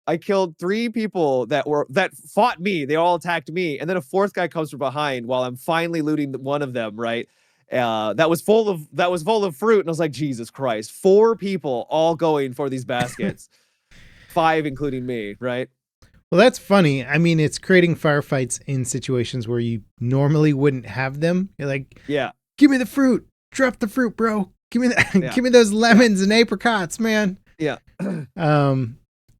I killed 3 people that fought me. They all attacked me, and then a 4th guy comes from behind while I'm finally looting one of them. Right, that was full of fruit, and I was like, Jesus Christ, 4 people all going for these baskets, 5 including me. Right. Well, that's funny. I mean, it's creating firefights in situations where you normally wouldn't have them. You're like, Yeah. give me the fruit. Drop the fruit, bro. Give me Yeah. give me those lemons and apricots, man. Yeah.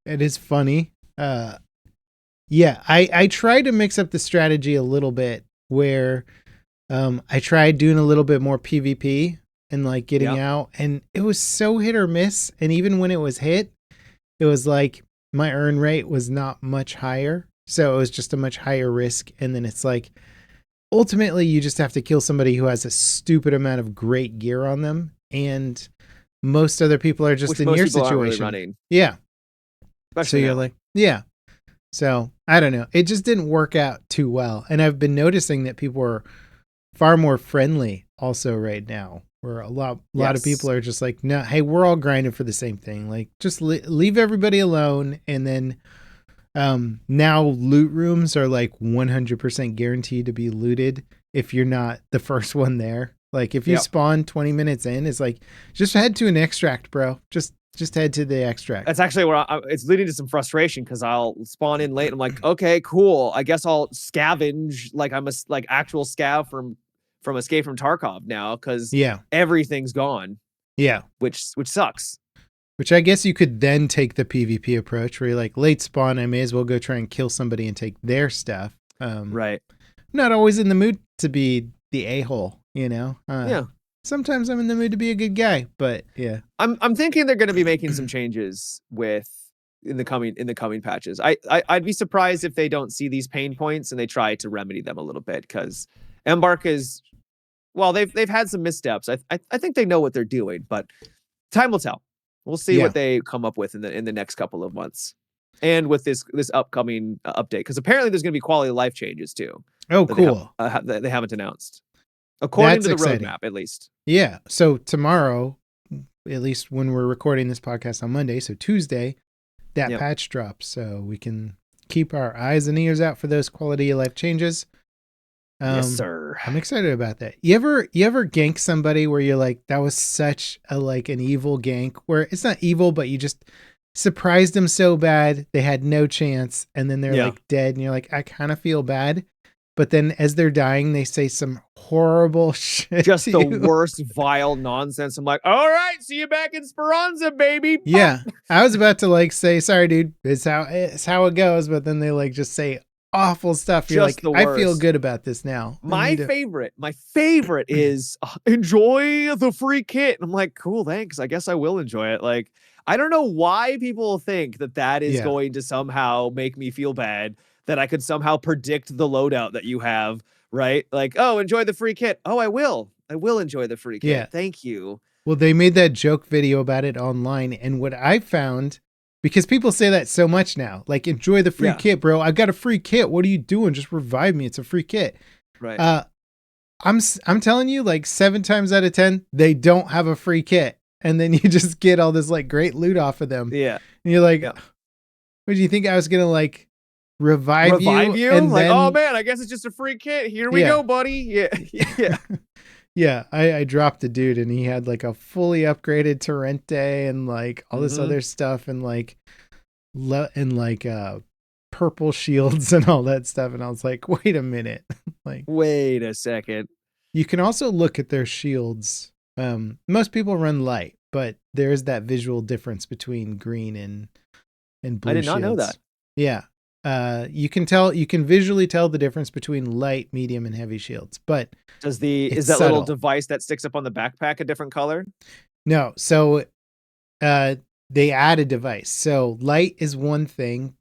It is funny. Yeah, I try to mix up the strategy a little bit where I tried doing a little bit more PvP and like getting out, and it was so hit or miss. And even when it was hit, it was like my earn rate was not much higher. So it was just a much higher risk. And then it's like, ultimately, you just have to kill somebody who has a stupid amount of great gear on them. And most other people are just Which in most your people aren't really situation. running. Yeah. Especially So you're now. like, yeah. So I don't know. It just didn't work out too well. And I've been noticing that people are far more friendly also right now, where a lot of people are just like, no, hey, we're all grinding for the same thing. Like, just leave everybody alone. And then now loot rooms are like 100% guaranteed to be looted if you're not the first one there. Like if you spawn 20 minutes in, it's like, just head to an extract, bro. Just head to the extract. That's actually where it's leading to some frustration, because I'll spawn in late. And I'm like, okay, cool. I guess I'll scavenge like I'm a like actual scav from Escape from Tarkov now, because everything's gone. Yeah, which sucks. Which I guess you could then take the PvP approach where you're like, late spawn, I may as well go try and kill somebody and take their stuff. Right. I'm not always in the mood to be the a-hole, Yeah. Sometimes I'm in the mood to be a good guy, but yeah. I'm thinking they're going to be making some changes in the coming patches. I'd be surprised if they don't see these pain points and they try to remedy them a little bit, because Embark is, well, they've had some missteps. I think they know what they're doing, but time will tell. We'll see what they come up with in the next couple of months, and with this upcoming update, because apparently there's going to be quality of life changes too. Oh, cool. That they haven't announced, according to the roadmap, at least. Yeah. So tomorrow, at least when we're recording this podcast on Monday, so Tuesday, that patch drops, so we can keep our eyes and ears out for those quality of life changes. Yes, sir. I'm excited about that. You ever gank somebody where you're like, that was such a like an evil gank, where it's not evil, but you just surprised them so bad they had no chance, and then they're like dead, and you're like, I kind of feel bad. But then as they're dying, they say some horrible shit. Just the worst vile nonsense. I'm like, all right, see you back in Speranza, baby. Yeah. I was about to like say, sorry, dude, it's how it goes. But then they like just say awful stuff. You're just like, I feel good about this now. My favorite is enjoy the free kit. And I'm like, cool, thanks. I guess I will enjoy it. Like, I don't know why people think that is going to somehow make me feel bad, that I could somehow predict the loadout that you have, right? Like, oh, enjoy the free kit. Oh, I will enjoy the free kit. Yeah. Thank you. Well, they made that joke video about it online. And what I found, because people say that so much now, like, enjoy the free kit, bro. I got a free kit. What are you doing? Just revive me. It's a free kit. Right. I'm telling you, like 7 times out of 10, they don't have a free kit. And then you just get all this like great loot off of them. Yeah. And you're like, what do you think I was going to like revive you? And like, oh man, I guess it's just a free kit. Here we go, buddy. Yeah. Yeah. Yeah, I dropped a dude and he had like a fully upgraded Torrente and like all this other stuff and like purple shields and all that stuff. And I was like, wait a minute. Like, Wait a second. you can also look at their shields. Most people run light, but there is that visual difference between green and blue I did not know shields. that. Yeah. You can visually tell the difference between light, medium, and heavy shields, but Is it's that little subtle. device that sticks up on the backpack a different color? No. So they add a device. So light is one thing.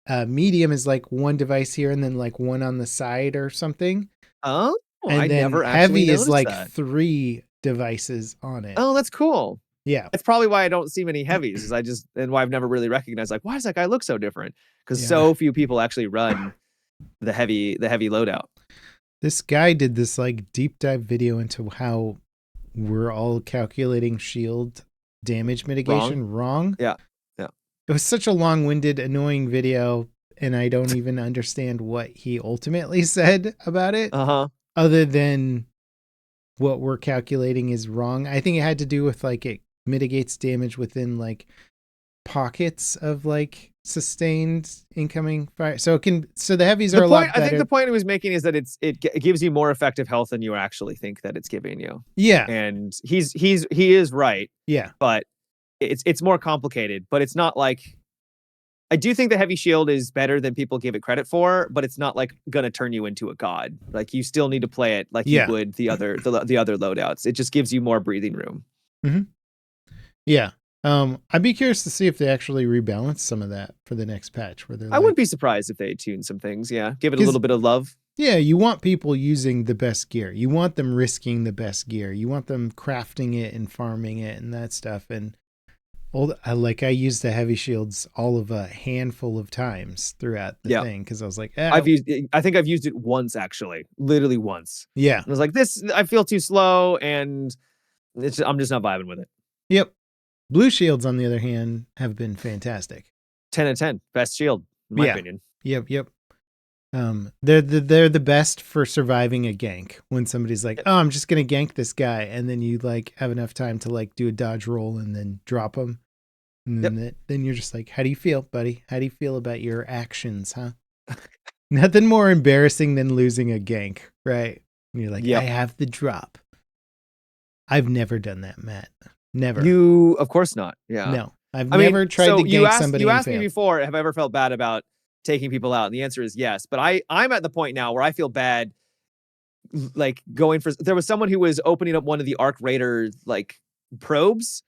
Medium is like one device here and then like one on the side or something. Oh, I And then never actually heavy is noticed like that. 3 devices on it. Oh, that's cool. Yeah. That's probably why I don't see many heavies. And why I've never really recognized like, why does that guy look so different? Because Yeah. so few people actually run the heavy loadout. This guy did this like deep dive video into how we're all calculating shield damage mitigation wrong. Yeah. It was such a long-winded, annoying video, and I don't even understand what he ultimately said about it. Other than what we're calculating is wrong. I think it had to do with like it mitigates damage within like pockets of like sustained incoming fire. So the heavies are a lot better. I think the point he was making is that it gives you more effective health than you actually think that it's giving you. Yeah. And he is right. Yeah. But it's more complicated, but it's not like, I do think the heavy shield is better than people give it credit for, but it's not like gonna turn you into a god. Like you still need to play it like you would the other loadouts. It just gives you more breathing room. Mm-hmm. Yeah. I'd be curious to see if they actually rebalance some of that for the next patch. Where I wouldn't be surprised if they tune some things. Yeah, give it a little bit of love. Yeah, you want people using the best gear. You want them risking the best gear. You want them crafting it and farming it and that stuff. And I used the heavy shields all of a handful of times throughout the thing because I was like, I think I've used it once actually, literally once. Yeah, I was like, I feel too slow, and I'm just not vibing with it. Yep. Blue shields, on the other hand, have been fantastic. 10 and 10, best shield in my opinion. Yep. They're the best for surviving a gank when somebody's like, oh, I'm just gonna gank this guy, and then you like have enough time to like do a dodge roll and then drop him, and then you're just like, how do you feel, buddy? How do you feel about your actions, huh? Nothing more embarrassing than losing a gank, right? And you're like, I have the drop. I've never done that, Matt. Never. You, of course not. Yeah. No, I've never tried to gank somebody. You asked me before, have I ever felt bad about taking people out? And the answer is yes. But I'm at the point now where I feel bad, like going for. There was someone who was opening up one of the Arc Raider like probes,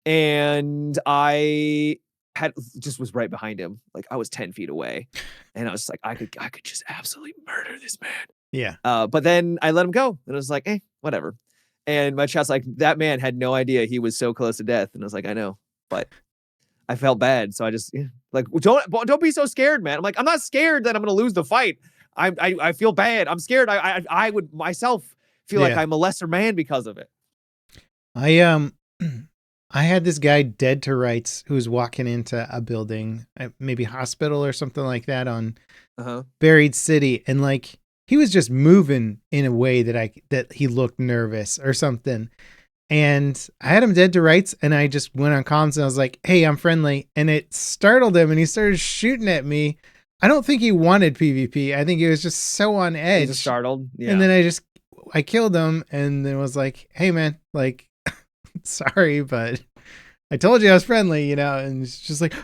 and I was right behind him. Like I was 10 feet away, and I was like, I could just absolutely murder this man. Yeah. But then I let him go, and I was like, whatever. And my chat's like, that man had no idea he was so close to death. And I was like, I know, but I felt bad. So I just like, don't be so scared, man. I'm like, I'm not scared that I'm going to lose the fight. I feel bad. I'm scared. I would myself feel like I'm a lesser man because of it. I had this guy dead to rights who was walking into a building, maybe hospital or something like that on Buried City. And like, he was just moving in a way that he looked nervous or something. And I had him dead to rights, and I just went on comms and I was like, hey, I'm friendly. And it startled him and he started shooting at me. I don't think he wanted PvP. I think he was just so on edge. He's startled. Yeah. And then I killed him and then was like, hey man, like, sorry, but I told you I was friendly, and it's just like,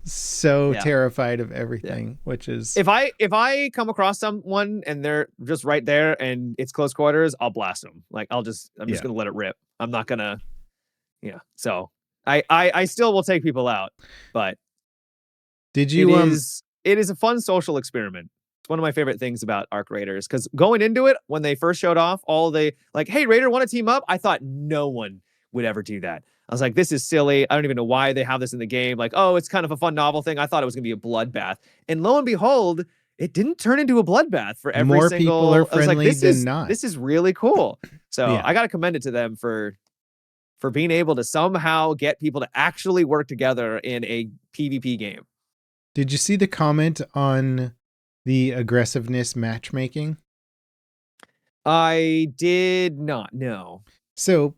so terrified of everything, which is. If I come across someone and they're just right there and it's close quarters, I'll blast them. Like I'm just going to let it rip. I'm not going to, So I still will take people out, but did you, it is a fun social experiment. It's one of my favorite things about Arc Raiders, because going into it, when they first showed off, hey, Raider, want to team up? I thought no one would ever do that. I was like, this is silly. I don't even know why they have this in the game. Like, oh, it's kind of a fun novel thing. I thought it was going to be a bloodbath. And lo and behold, it didn't turn into a bloodbath for every more single... people are friendly than not. This is really cool. So I got to commend it to them for being able to somehow get people to actually work together in a PvP game. Did you see the comment on the aggressiveness matchmaking? I did not know. So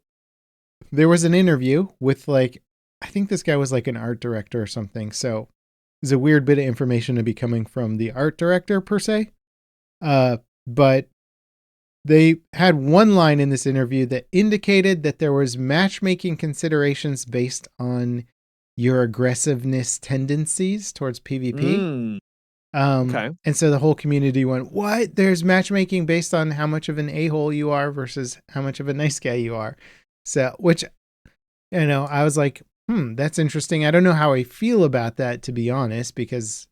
there was an interview with I think this guy was like an art director or something. So it's a weird bit of information to be coming from the art director per se. But they had one line in this interview that indicated that there was matchmaking considerations based on your aggressiveness tendencies towards PvP. Mm, okay. And so the whole community went, what? There's matchmaking based on how much of an a-hole you are versus how much of a nice guy you are. So, which, I was like, that's interesting. I don't know how I feel about that, to be honest, because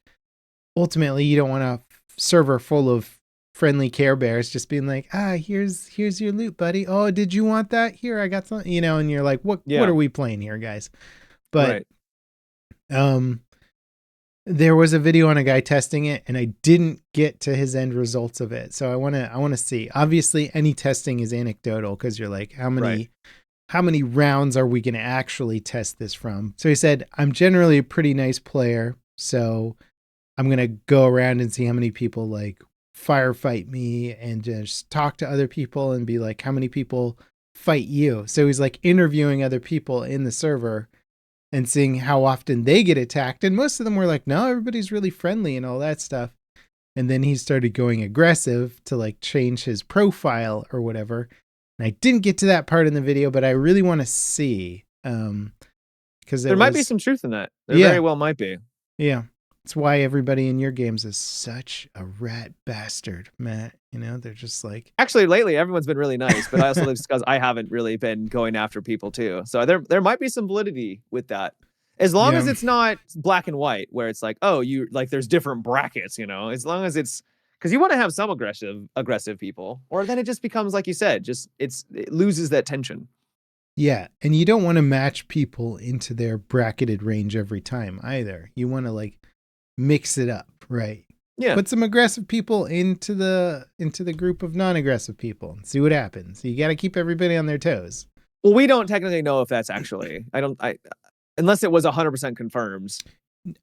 ultimately you don't want a server full of friendly Care Bears just being like, here's your loot, buddy. Oh, did you want that? Here, I got some, and you're like, what Yeah. are we playing here, guys? But, right. there was a video on a guy testing it, and I didn't get to his end results of it. So I want to see. Obviously, any testing is anecdotal because you're like, how many rounds are we going to actually test this from? So he said, I'm generally a pretty nice player, so I'm going to go around and see how many people like firefight me and just talk to other people and be like, how many people fight you? So he's like interviewing other people in the server and seeing how often they get attacked. And most of them were like, no, everybody's really friendly and all that stuff. And then he started going aggressive to like change his profile or whatever. And I didn't get to that part in the video, but I really want to see. Because there might be some truth in that. There very well might be. Yeah. It's why everybody in your games is such a rat bastard, Matt. They're just like... Actually, lately, everyone's been really nice, but I also think it's because I haven't really been going after people, too. So there might be some validity with that. As long as it's not black and white, where it's like, oh, there's different brackets, as long as it's... Because you want to have some aggressive people, or then it just becomes, like you said, it loses that tension. Yeah, and you don't want to match people into their bracketed range every time either. You want to like mix it up, right? Yeah. Put some aggressive people into the group of non-aggressive people and see what happens. You got to keep everybody on their toes. Well, we don't technically know if that's actually. Unless it was 100% confirmed.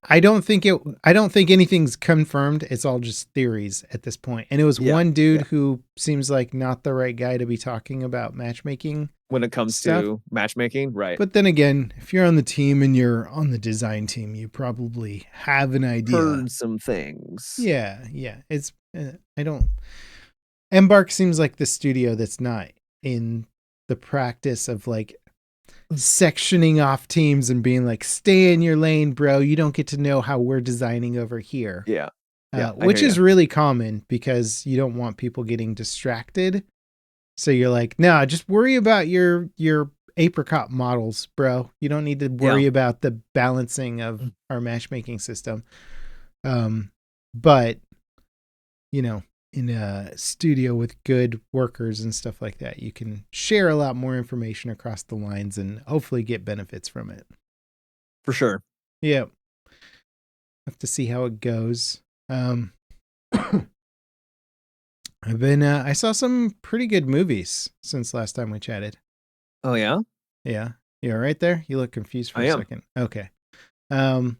I don't think anything's confirmed. It's all just theories at this point. And it was one dude who seems like not the right guy to be talking about matchmaking when it comes to matchmaking, right? But then again, if you're on the team and you're on the design team, you probably have an idea. Heard some things. Yeah. It's Embark seems like the studio that's not in the practice of like sectioning off teams and being like, stay in your lane, bro. You don't get to know how we're designing over here. Yeah. Which is really common because you don't want people getting distracted. So you're like, no, just worry about your apricot models, bro. You don't need to worry about the balancing of our matchmaking system. But in a studio with good workers and stuff like that, you can share a lot more information across the lines and hopefully get benefits from it. For sure. Yeah. Have to see how it goes. I saw some pretty good movies since last time we chatted. Oh yeah? Yeah. You all right there? You look confused for a second. Okay. I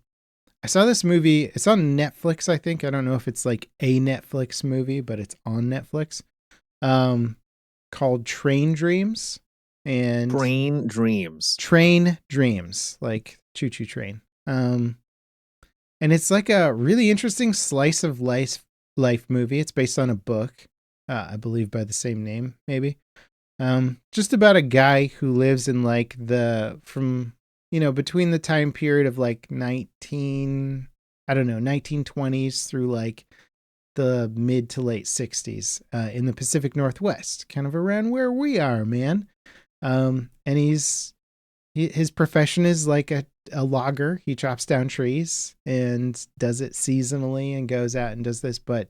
saw this movie. It's on Netflix, I think. I don't know if it's like a Netflix movie, but it's on Netflix. Called Train Dreams. And Train Dreams. Train Dreams, like choo choo train. And it's like a really interesting slice of life movie. It's based on a book, I believe by the same name, maybe. Just about a guy who lives in like between the time period of like 1920s through like the mid to late 60s, in the Pacific Northwest, kind of around where we are, man. And his profession is like a logger. He chops down trees and does it seasonally and goes out and does this, but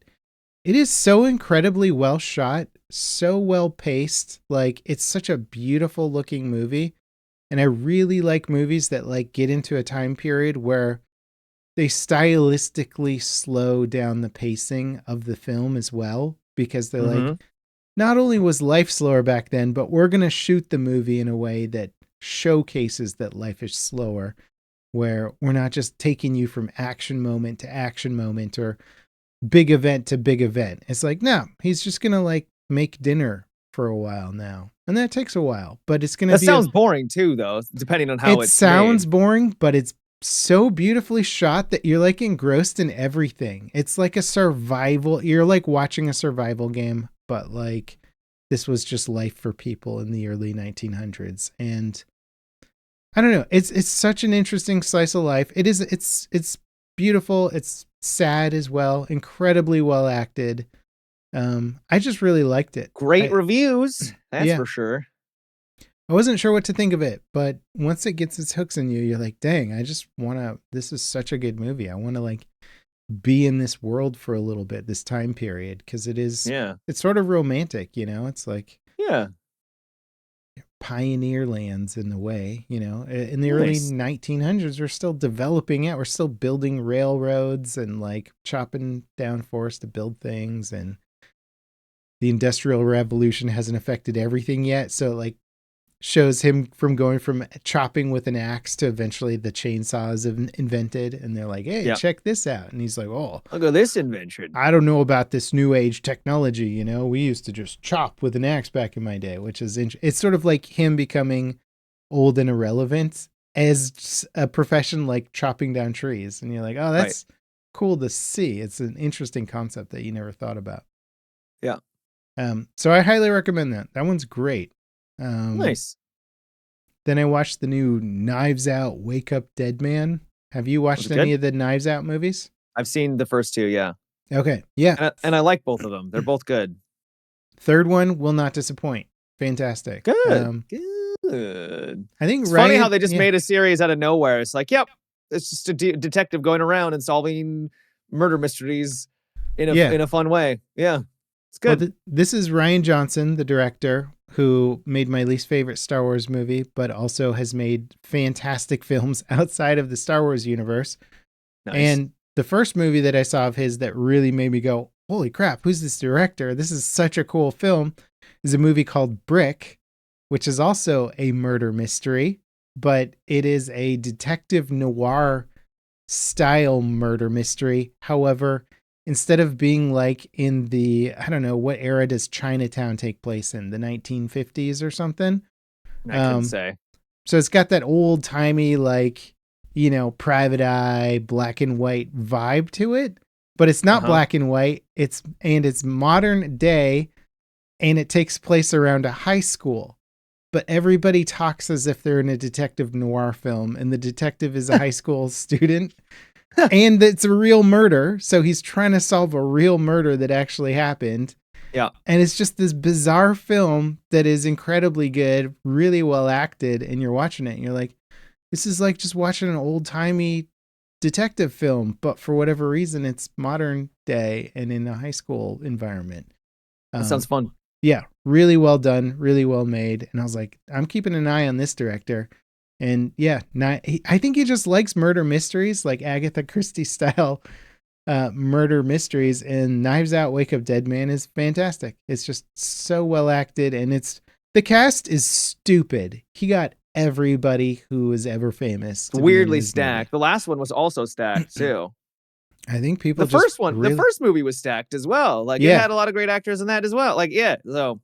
it is so incredibly well shot, so well paced. Like, it's such a beautiful looking movie. And I really like movies that like get into a time period where they stylistically slow down the pacing of the film as well, because they're like, not only was life slower back then, but we're going to shoot the movie in a way that showcases that life is slower, where we're not just taking you from action moment to action moment or big event to big event. It's like, no, he's just going to like make dinner for a while now. And that takes a while, but it's going to be... That sounds boring too, though, depending on how it's sounds made. Boring, but it's so beautifully shot that you're like engrossed in everything. It's like a survival. You're like watching a survival game, but like this was just life for people in the early 1900s. And I don't know. It's such an interesting slice of life. It is. It's beautiful. It's sad as well. Incredibly well acted. I just really liked it. Great reviews, that's yeah. for sure. I wasn't sure what to think of it, but once it gets its hooks in you, you're like, dang, I just want to, this is such a good movie. I want to like be in this world for a little bit, this time period. Cause it is, it's sort of romantic, you know, it's like, pioneer lands in the way, you know, in the early 1900s, we're still developing it. We're still building railroads and like chopping down forests to build things. And the Industrial Revolution hasn't affected everything yet. So like, shows him from going from chopping with an axe to eventually the chainsaws have invented, and they're like, hey, check this out. And he's like, oh, look at this invention. I don't know about this new age technology, you know, we used to just chop with an axe back in my day, which is it's sort of like him becoming old and irrelevant as a profession like chopping down trees. And you're like, oh, that's cool to see. It's an interesting concept that you never thought about. So I highly recommend that. That one's great. Nice. Then I watched the new Knives Out Wake Up Dead Man. Have you watched any of the Knives Out movies? I've seen the first two, yeah. Okay, yeah. And I like both of them. They're both good. Third one will not disappoint. Fantastic. Good. Good. I think it's funny how they just made a series out of nowhere. It's like, yep, it's just a detective going around and solving murder mysteries in a fun way. Yeah, it's good. Well, this is Rian Johnson, the director, who made my least favorite Star Wars movie, but also has made fantastic films outside of the Star Wars universe. Nice. And the first movie that I saw of his that really made me go, holy crap, who's this director? This is such a cool film, is a movie called Brick, which is also a murder mystery, but it is a detective noir style murder mystery. However, instead of being like in the, I don't know, what era does Chinatown take place in? The 1950s or something? I couldn't say. So it's got that old timey, like, you know, Private Eye, black and white vibe to it, but it's not black and white. It's modern day, and it takes place around a high school, but everybody talks as if they're in a detective noir film, and the detective is a high school student. And it's a real murder. So he's trying to solve a real murder that actually happened. Yeah. And it's just this bizarre film that is incredibly good, really well acted. And you're watching it and you're like, this is like just watching an old timey detective film. But for whatever reason, it's modern day and in a high school environment. That sounds fun. Yeah. Really well done. Really well made. And I was like, I'm keeping an eye on this director. And yeah, I think he just likes murder mysteries, like Agatha Christie style murder mysteries. And Knives Out Wake Up Dead Man is fantastic. It's just so well acted, and the cast is stupid. He got everybody who was ever famous. Weirdly stacked. The last one was also stacked too. I think people. The first movie was stacked as well. Like it had a lot of great actors in that as well. Like so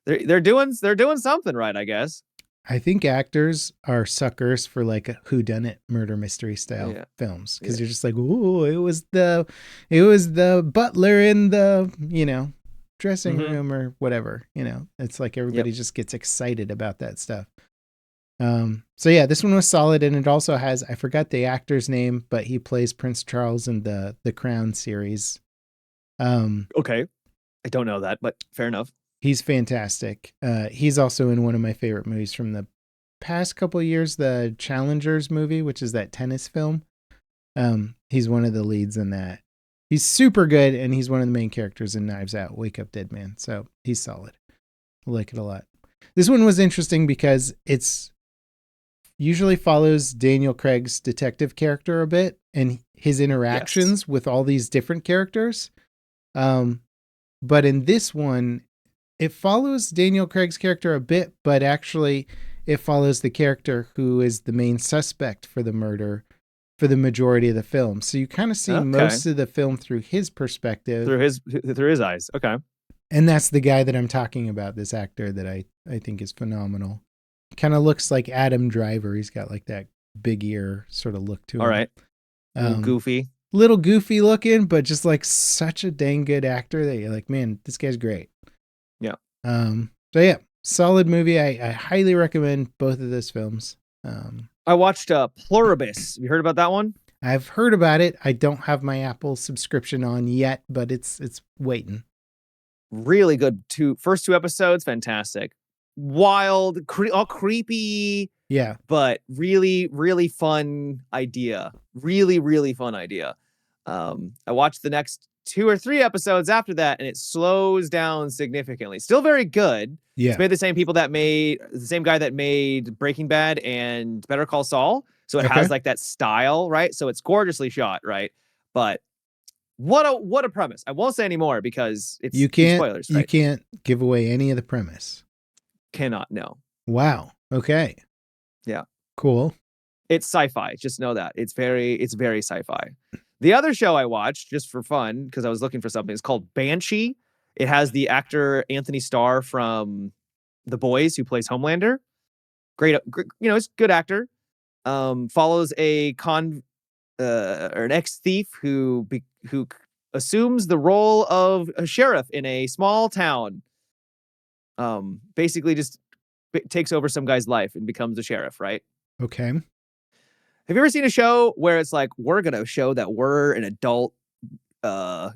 they're doing something right, I guess. I think actors are suckers for like a whodunit murder mystery style films, because you're just like, ooh, it was the butler in the, you know, dressing room or whatever. You know, it's like everybody just gets excited about that stuff. So yeah, this one was solid, and it also has, I forgot the actor's name, but he plays Prince Charles in the Crown series. Okay, I don't know that, but fair enough. He's fantastic. He's also in one of my favorite movies from the past couple of years, the Challengers movie, which is that tennis film. He's one of the leads in that. He's super good, and he's one of the main characters in Knives Out, Wake Up Dead Man. So he's solid. I like it a lot. This one was interesting because it's usually follows Daniel Craig's detective character a bit and his interactions with all these different characters. But in this one, it follows Daniel Craig's character a bit, but actually it follows the character who is the main suspect for the murder for the majority of the film. So you kind of see most of the film through his perspective. Through his eyes. Okay. And that's the guy that I'm talking about, this actor that I think is phenomenal. Kind of looks like Adam Driver. He's got like that big ear sort of look to him. All right. A little Um, goofy. little goofy looking, but just like such a dang good actor that you're like, man, this guy's great. Yeah. So yeah, solid movie. I highly recommend both of those films. I watched Pluribus. Have you heard about that one? I've heard about it. I don't have my Apple subscription on yet, but it's waiting. Really good. First two episodes, fantastic. Wild, all creepy. Yeah. But really, really fun idea. Really, really fun idea. I watched the next 2 or 3 episodes after that, and it slows down significantly. Still very good. Yeah. It's made the same guy that made Breaking Bad and Better Call Saul. So it has like that style, right? So it's gorgeously shot, right? But what a premise. I won't say any more because it's spoilers, right? You can't give away any of the premise. Cannot, no. Wow. Okay. Yeah. Cool. It's sci-fi. Just know that. It's very sci-fi. The other show I watched just for fun, because I was looking for something, is called Banshee. It has the actor Anthony Starr from The Boys, who plays Homelander. Great, he's a good actor. Follows or an ex-thief who assumes the role of a sheriff in a small town. Basically just takes over some guy's life and becomes a sheriff, right? Okay. Have you ever seen a show where it's like, we're going to show that we're an adult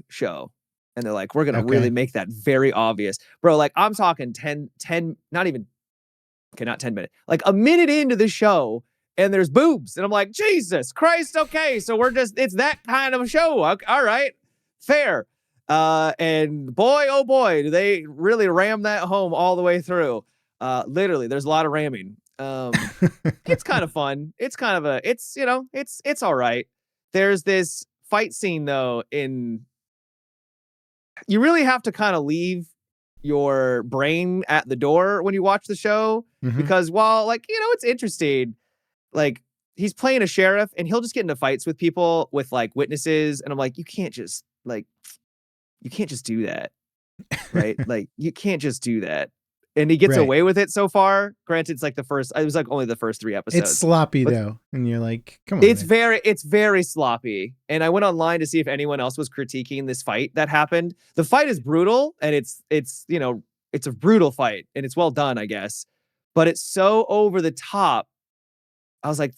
show? And they're like, we're going to really make that very obvious. Bro, like I'm talking 10, not even, okay, not 10 minutes, like a minute into the show and there's boobs. And I'm like, Jesus Christ. Okay. So it's that kind of a show. All right. Fair. And boy, oh boy, do they really ram that home all the way through. Literally, there's a lot of ramming. It's kind of fun. It's all right. There's this fight scene though you really have to kind of leave your brain at the door when you watch the show, because while it's interesting, like he's playing a sheriff and he'll just get into fights with people, with like witnesses. And I'm like, you can't just do that. Right. Like you can't just do that. And he gets away with it so far. Granted, it's like it was like only the first 3 episodes. It's sloppy though. And you're like, come on. It's very sloppy. And I went online to see if anyone else was critiquing this fight that happened. The fight is brutal, and it's a brutal fight, and it's well done, I guess. But it's so over the top. I was like,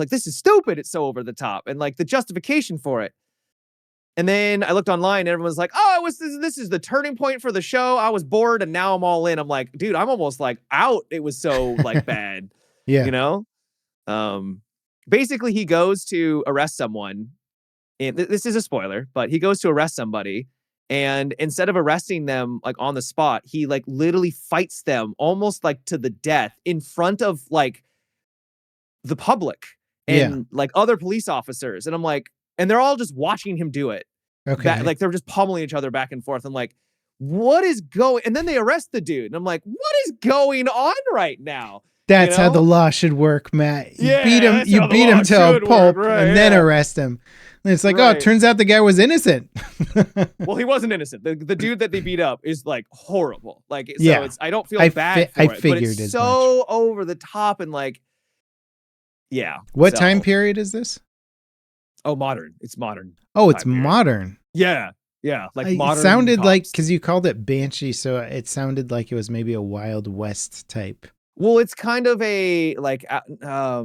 this is stupid. It's so over the top. And like the justification for it. And then I looked online and everyone's like, oh, this is the turning point for the show. I was bored and now I'm all in. I'm like, dude, I'm almost like out. It was so like bad. Yeah. Basically he goes to arrest someone. And this is a spoiler, but he goes to arrest somebody. And instead of arresting them like on the spot, he like literally fights them almost like to the death in front of like the public and like other police officers. And I'm like, and they're all just watching him do it. Okay. Like they're just pummeling each other back and forth. I'm like, what is going? And then they arrest the dude. And I'm like, what is going on right now? That's how the law should work, Matt. You beat him till a pulp and then arrest him. And it's like, oh, it turns out the guy was innocent. Well, he wasn't innocent. The dude that they beat up is like horrible. Like, so I don't feel bad for it, but it's so over the top and like, yeah. What time period is this? Oh, modern. It's modern. Oh, it's modern. Yeah. Yeah. Like modern. It sounded cops. like, because you called it Banshee, so it sounded like it was maybe a Wild West type. Well, it's kind of a like a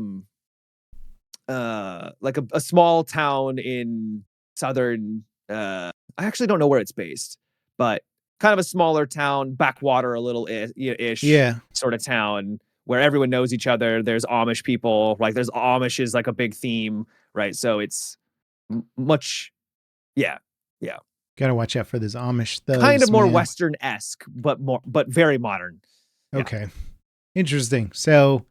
small town in southern. I actually don't know where it's based, but kind of a smaller town, backwater a little ish, sort of town where everyone knows each other. There's Amish people, like there's Amish is like a big theme, right? So it's much, yeah. Gotta watch out for this Amish thugs. Kind of more Western-esque, but very modern. Okay. Interesting. So,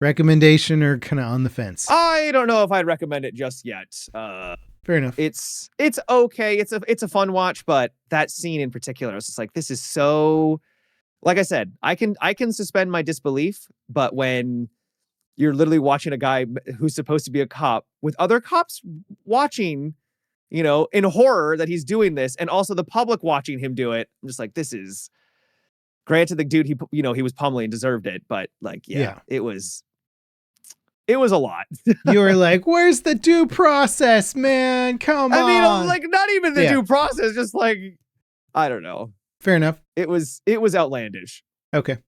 recommendation or kind of on the fence? I don't know if I'd recommend it just yet. Fair enough. It's okay. It's a fun watch, but that scene in particular, I was just like, this is so. Like I said, I can suspend my disbelief, but when you're literally watching a guy who's supposed to be a cop with other cops watching, in horror that he's doing this, and also the public watching him do it, I'm just like, this is. Granted, the dude he was pummeling deserved it, but like, it was It was a lot. You were like, where's the due process, man? Come on. I mean, like, not even the due process, just like, I don't know. Fair enough. It was outlandish. Okay.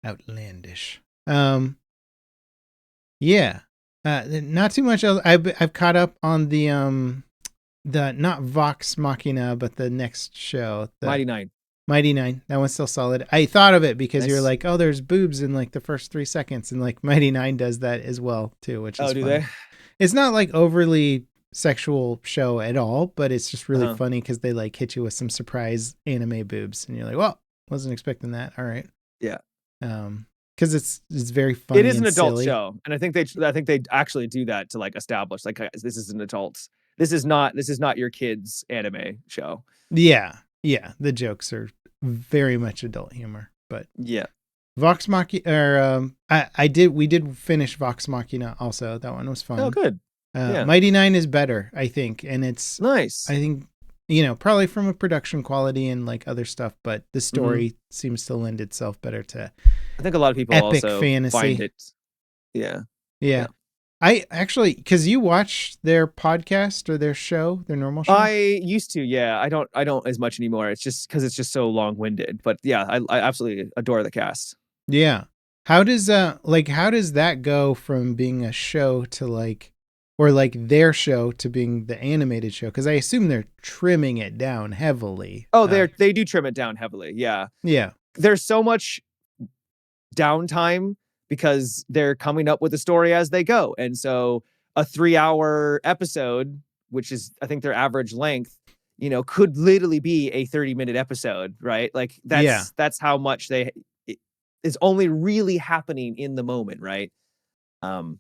Outlandish. Yeah. Not too much else. I've caught up on the not Vox Machina, but the next show. Mighty Nine. Mighty Nine. That one's still solid. I thought of it because Nice. you're like, oh, there's boobs in like the first 3 seconds. And like Mighty Nine does that as well too, which is do fun. they? It's not like overly sexual show at all, but it's just really funny because they like hit you with some surprise anime boobs. And you're like, well, wasn't expecting that. All right. Yeah. Because it's very funny. It is an adult silly. show. And I think they actually do that to like establish like this is an adult. This is not your kids anime show. Yeah. Yeah. The jokes are very much adult humor, but yeah. Vox Machina, we did finish Vox Machina also. That one was fun. Oh, good. Mighty Nine is better, I think. And it's nice. I think, probably from a production quality and like other stuff, but the story seems to lend itself better to I think a lot of people epic also fantasy. find it. Yeah. I actually, because you watch their podcast or their show, their normal show. I used to, yeah. I don't as much anymore. It's just because it's just so long-winded. But yeah, I absolutely adore the cast. Yeah. How does that go from being a show to like, or like their show to being the animated show? Because I assume they're trimming it down heavily. Oh, they do trim it down heavily. Yeah. Yeah. There's so much downtime because they're coming up with the story as they go. And so a 3-hour episode, which is, I think, their average length, could literally be a 30-minute episode, right? Like that's how much it is only really happening in the moment, right?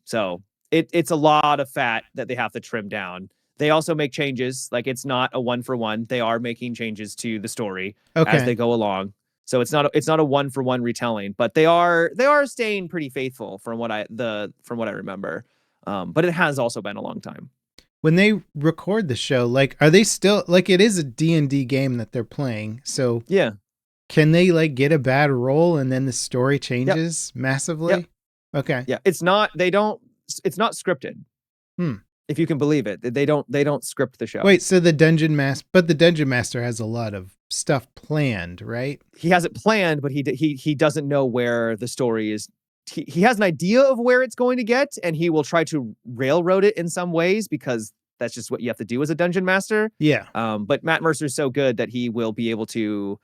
So it's a lot of fat that they have to trim down. They also make changes. Like it's not a 1-for-1. They are making changes to the story as they go along. So it's not a 1-for-1 retelling, but they are staying pretty faithful from what I remember. But it has also been a long time. When they record the show, like, are they still like, it is a D&D game that they're playing. So yeah, can they like get a bad roll and then the story changes massively? Yep. Okay. Yeah. It's not scripted. If you can believe it. They don't script the show. Wait, so the Dungeon Master has a lot of stuff planned, right? He has it planned, but he doesn't know where the story is. He has an idea of where it's going to get, and he will try to railroad it in some ways because that's just what you have to do as a dungeon master. Yeah. But Matt Mercer's so good that he will be able to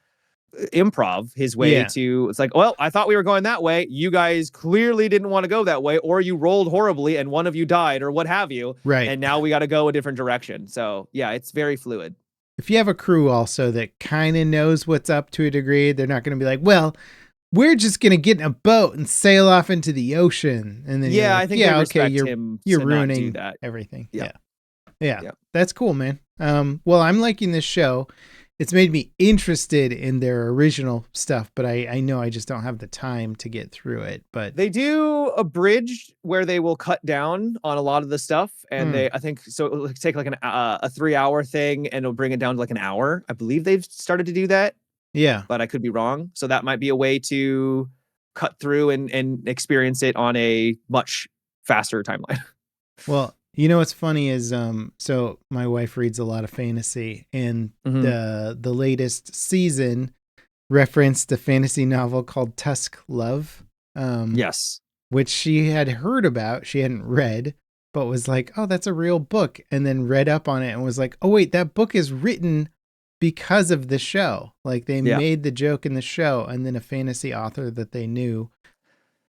improv his way to, it's like, well, I thought we were going that way. You guys clearly didn't want to go that way, or you rolled horribly and one of you died or what have you. Right. And now we got to go a different direction. So yeah, it's very fluid. If you have a crew also that kind of knows what's up to a degree, they're not going to be like, well, we're just going to get in a boat and sail off into the ocean. And then like, I think they respect him you're to ruining not do that. Everything. Yeah. That's cool, man. Well, I'm liking this show. It's made me interested in their original stuff, but I know I just don't have the time to get through it. But they do a bridge where they will cut down on a lot of the stuff, and I think so. It'll take like a 3-hour thing, and it'll bring it down to like an hour. I believe they've started to do that. Yeah, but I could be wrong. So that might be a way to cut through and experience it on a much faster timeline. Well, you know what's funny is so my wife reads a lot of fantasy, and the latest season referenced a fantasy novel called Tusk Love. Yes. Which she had heard about, she hadn't read, but was like, oh, that's a real book, and then read up on it and was like, oh wait, that book is written because of the show. Like they made the joke in the show, and then a fantasy author that they knew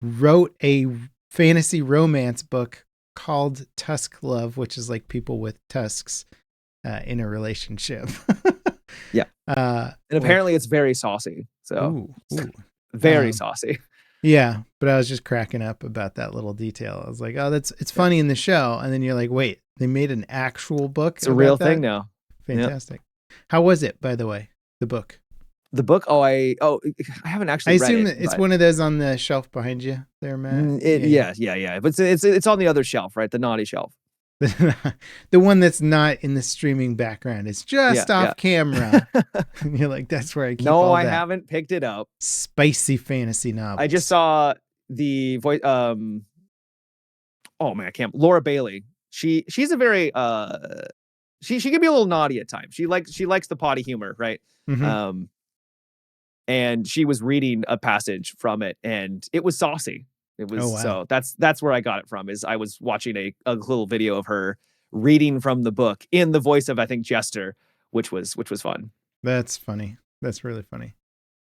wrote a fantasy romance book called Tusk Love, which is like people with tusks in a relationship. And apparently it's very saucy. So very saucy. Yeah, but I was just cracking up about that little detail. I was like, oh, it's funny in the show, and then you're like, wait, they made an actual book. It's a real thing now. Fantastic. How was it, by the way? The book. The book? I haven't actually read it. I assume it's one of those on the shelf behind you there, Matt. Yeah. But it's on the other shelf, right? The naughty shelf. The one that's not in the streaming background. It's just off camera. And you're like, that's where I keep all that. No, I haven't picked it up. Spicy fantasy novel. I just saw the voice oh man, I can't. Laura Bailey. She's a very she can be a little naughty at times. She likes the potty humor, right? Mm-hmm. And she was reading a passage from it, and it was saucy. It Oh, was wow. so that's where I got it from. Is I was watching a little video of her reading from the book in the voice of, I think, Jester, which was fun. That's funny. That's really funny.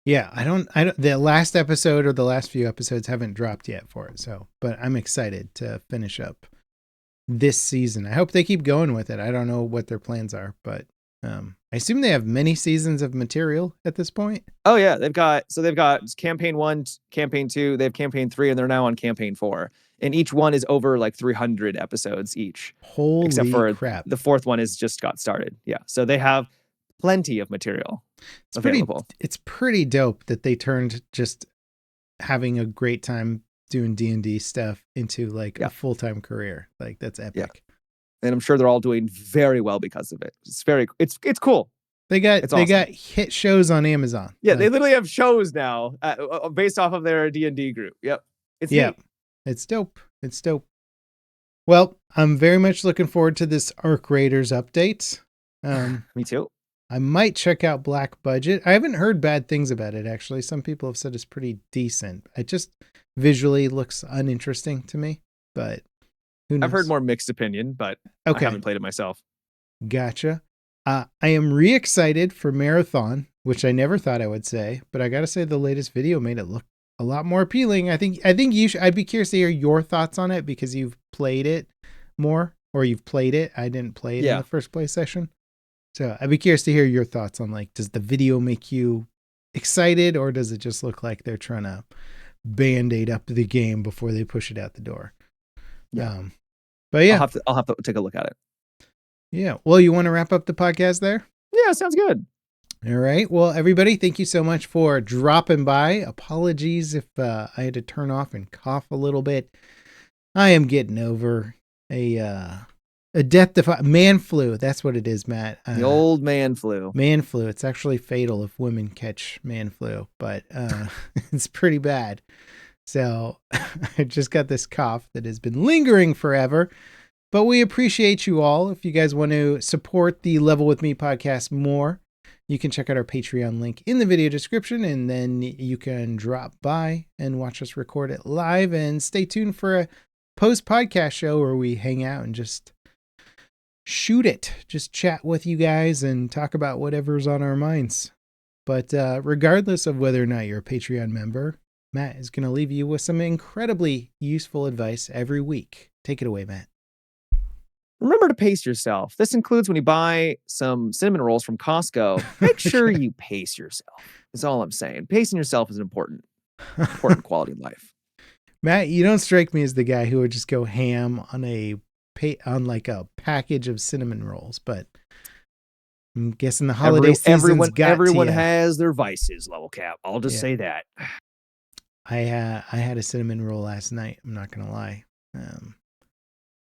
Yeah, I don't, the last episode or the last few episodes haven't dropped yet for it. So, but I'm excited to finish up this season. I hope they keep going with it. I don't know what their plans are, but I assume they have many seasons of material at this point. Oh yeah, they've got campaign 1, campaign 2, they have campaign 3, and they're now on campaign 4. And each one is over like 300 episodes each. Holy except for crap. the 4th one is just got started. Yeah. So they have plenty of material available. It's pretty dope that they turned just having a great time doing D&D stuff into like a full-time career. Like that's epic. Yeah. And I'm sure they're all doing very well because of it. It's cool. They got hit shows on Amazon. Yeah, they literally have shows now based off of their D&D group. Yep. It's neat. It's dope. It's dope. Well, I'm very much looking forward to this Arc Raiders update. Me too. I might check out Black Budget. I haven't heard bad things about it, actually. Some people have said it's pretty decent. It just visually looks uninteresting to me, but who knows? I've heard more mixed opinion, but I haven't played it myself. Gotcha. I am re-excited for Marathon, which I never thought I would say, but I got to say the latest video made it look a lot more appealing. I think you should, I'd be curious to hear your thoughts on it because you've played it more, or you've played it. I didn't play it in the first play session. So I'd be curious to hear your thoughts on, like, does the video make you excited, or does it just look like they're trying to band-aid up the game before they push it out the door? Yeah. But yeah, I'll have to take a look at it. Yeah. Well, you want to wrap up the podcast there? Yeah, sounds good. All right. Well, everybody, thank you so much for dropping by. Apologies if I had to turn off and cough a little bit. I am getting over a man flu. That's what it is, Matt. The old man flu. Man flu. It's actually fatal if women catch man flu, but it's pretty bad. So I just got this cough that has been lingering forever. But we appreciate you all. If you guys want to support the Level With Me podcast more, you can check out our Patreon link in the video description, and then you can drop by and watch us record it live, and stay tuned for a post-podcast show where we hang out and just shoot it. Just chat with you guys and talk about whatever's on our minds. But regardless of whether or not you're a Patreon member, Matt is going to leave you with some incredibly useful advice every week. Take it away, Matt. Remember to pace yourself. This includes when you buy some cinnamon rolls from Costco. Make sure you pace yourself. That's all I'm saying. Pacing yourself is an important quality of life. Matt, you don't strike me as the guy who would just go ham on like a package of cinnamon rolls, but I'm guessing the holiday season's got everyone has their vices, Level Cap. I'll just say that. I had a cinnamon roll last night. I'm not gonna lie.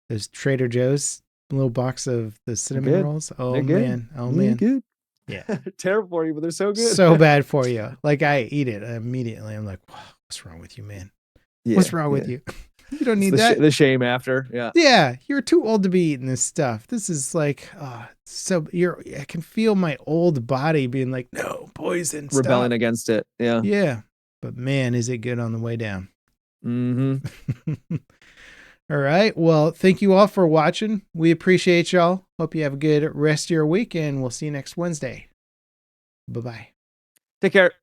There's Trader Joe's little box of the cinnamon rolls. Oh man. Oh man. Good. Yeah. Terrible for you, but they're so good. So bad for you. Like I eat it immediately. I'm like, what's wrong with you, man? What's wrong with you? You don't need that. The shame after. Yeah. Yeah. You're too old to be eating this stuff. This is like, I can feel my old body being like, no, poison. Rebelling against it. Yeah. Yeah. But man, is it good on the way down. Mm-hmm. All right. Well, thank you all for watching. We appreciate y'all. Hope you have a good rest of your week, and we'll see you next Wednesday. Bye-bye. Take care.